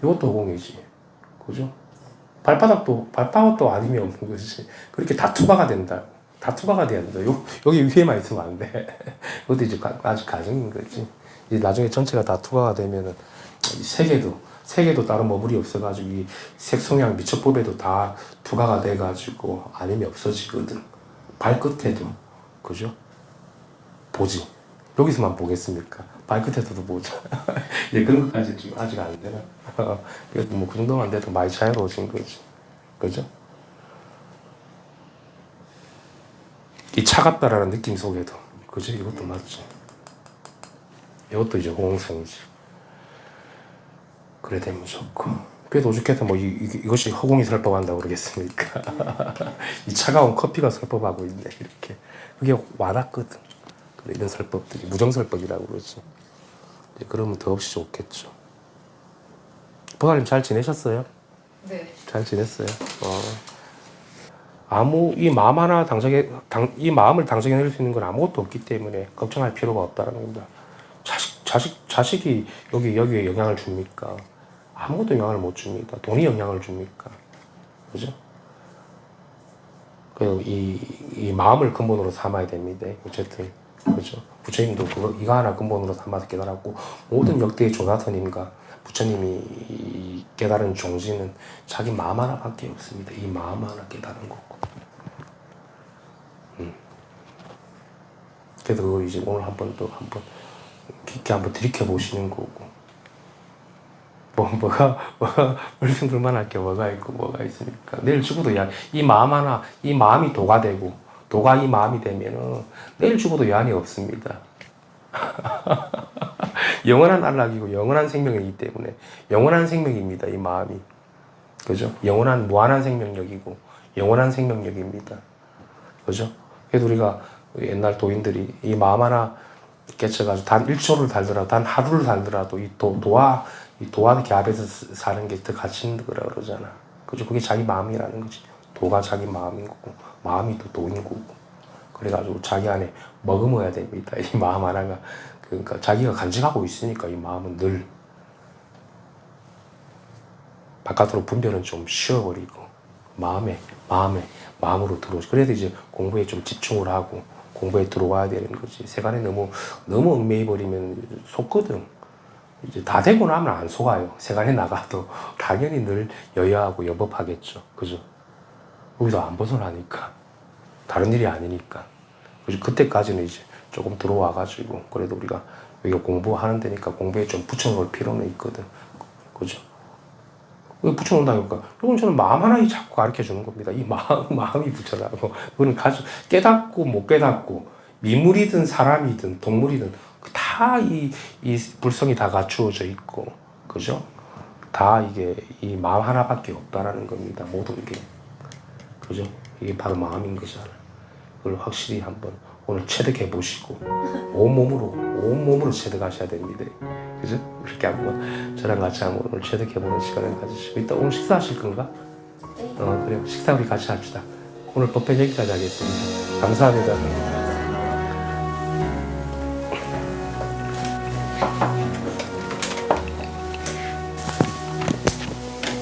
이것도 호응이지. 그죠? 발바닥도 아니면 없는 거지. 그렇게 다투바가 된다. 다투바가 돼야 된다. 여기 위에만 있으면 안 돼. 그것도 이제 아직 가정인 거지. 이제 나중에 전체가 다투바가 되면은 세계도 다른 머물이 없어가지고 이 색성향 미처법에도 다 투과가 돼가지고 아님이 없어지거든. 발끝에도 그죠? 보지. 여기서만 보겠습니까? 발끝에서도 보자. 이제 그런 것까지 좀 아직 안 되나? 그래도 뭐 그 정도만 돼도 많이 자유로워진 거지. 그죠? 이 차갑다라는 느낌 속에도 그죠? 이것도 맞지. 이것도 이제 호응성이지. 그래 되면 좋고. 그래도 오죽해서 뭐 이것이 허공이 설법한다고 그러겠습니까? 이 차가운 커피가 설법하고 있네 이렇게. 그게 와닿거든. 그래, 이런 설법들이 무정설법이라고 그러지. 그러면 더없이 좋겠죠. 보살님 잘 지내셨어요? 네. 잘 지냈어요. 아무 이 마음 하나 이 마음을 당정해 낼 수 있는 건 아무것도 없기 때문에 걱정할 필요가 없다는 겁니다. 자식이 여기에 영향을 줍니까? 아무것도 영향을 못 줍니다. 돈이 영향을 줍니까? 그죠? 그 이 마음을 근본으로 삼아야 됩니다. 어쨌든 그죠? 부처님도 이거 하나 근본으로 삼아서 깨달았고 모든 역대의 조사선님과 부처님이 깨달은 종지는 자기 마음 하나밖에 없습니다. 이 마음 하나 깨달은 거고. 그래서 그거 이제 오늘 한번 깊게 한번 들이켜 보시는 거고. 뭐가 불평불만할 게 뭐가 있고 뭐가 있습니까? 내일 죽어도 이 마음 하나, 이 마음이 도가 되고 도가 이 마음이 되면은 내일 죽어도 여한이 없습니다. 영원한 안락이고 영원한 생명이기 때문에 영원한 생명입니다. 이 마음이. 그죠? 영원한 무한한 생명력이고 영원한 생명력입니다. 그죠? 그래도 우리가 옛날 도인들이 이 마음 하나 깨쳐가지고 단 1초를 살더라도 단 하루를 살더라도 이 도와 갸합에서 사는 게 더 가치 있는 거라 그러잖아. 그죠? 그게 자기 마음이라는 거지. 도가 자기 마음인 거고 마음이 또 도인 거고. 그래가지고 자기 안에 머금어야 됩니다. 이 마음 하나가. 그러니까 자기가 간직하고 있으니까 이 마음은 늘 바깥으로 분별은 좀 쉬어버리고 마음으로 들어오지. 그래서 이제 공부에 좀 집중을 하고 공부에 들어와야 되는 거지. 세간에 너무 얽매여 버리면 속거든. 이제 다 되고 나면 안 속아요. 세간에 나가도 당연히 늘 여여하고 여법하겠죠. 그죠? 여기서 안 벗어나니까. 다른 일이 아니니까. 그죠? 그때까지는 이제 조금 들어와가지고 그래도 우리가 여기가 공부하는 데니까 공부에 좀 붙여놓을 필요는 있거든. 그죠? 왜 붙여놓는다니까? 이건 저는 마음 하나 자꾸 가르쳐 주는 겁니다. 이 마음이 붙여라고. 그거는 깨닫고 못 깨닫고, 미물이든 사람이든 동물이든, 다 이 불성이 다 갖추어져 있고, 그죠? 다 이게 이 마음 하나밖에 없다라는 겁니다. 모든 게. 그죠? 이게 바로 마음인 거잖아. 그걸 확실히 한번 오늘 체득해 보시고, 온몸으로 체득하셔야 됩니다. 그죠? 그렇게 한번 저랑 같이 한번 오늘 체득해보는 시간을 가지시고 이따 오늘 식사하실 건가? 그래 식사 우리 같이 합시다. 오늘 법회 여기까지 하겠습니다. 감사합니다.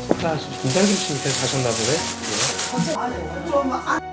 식사하시죠. 김장김치 하셨나 보네? 좀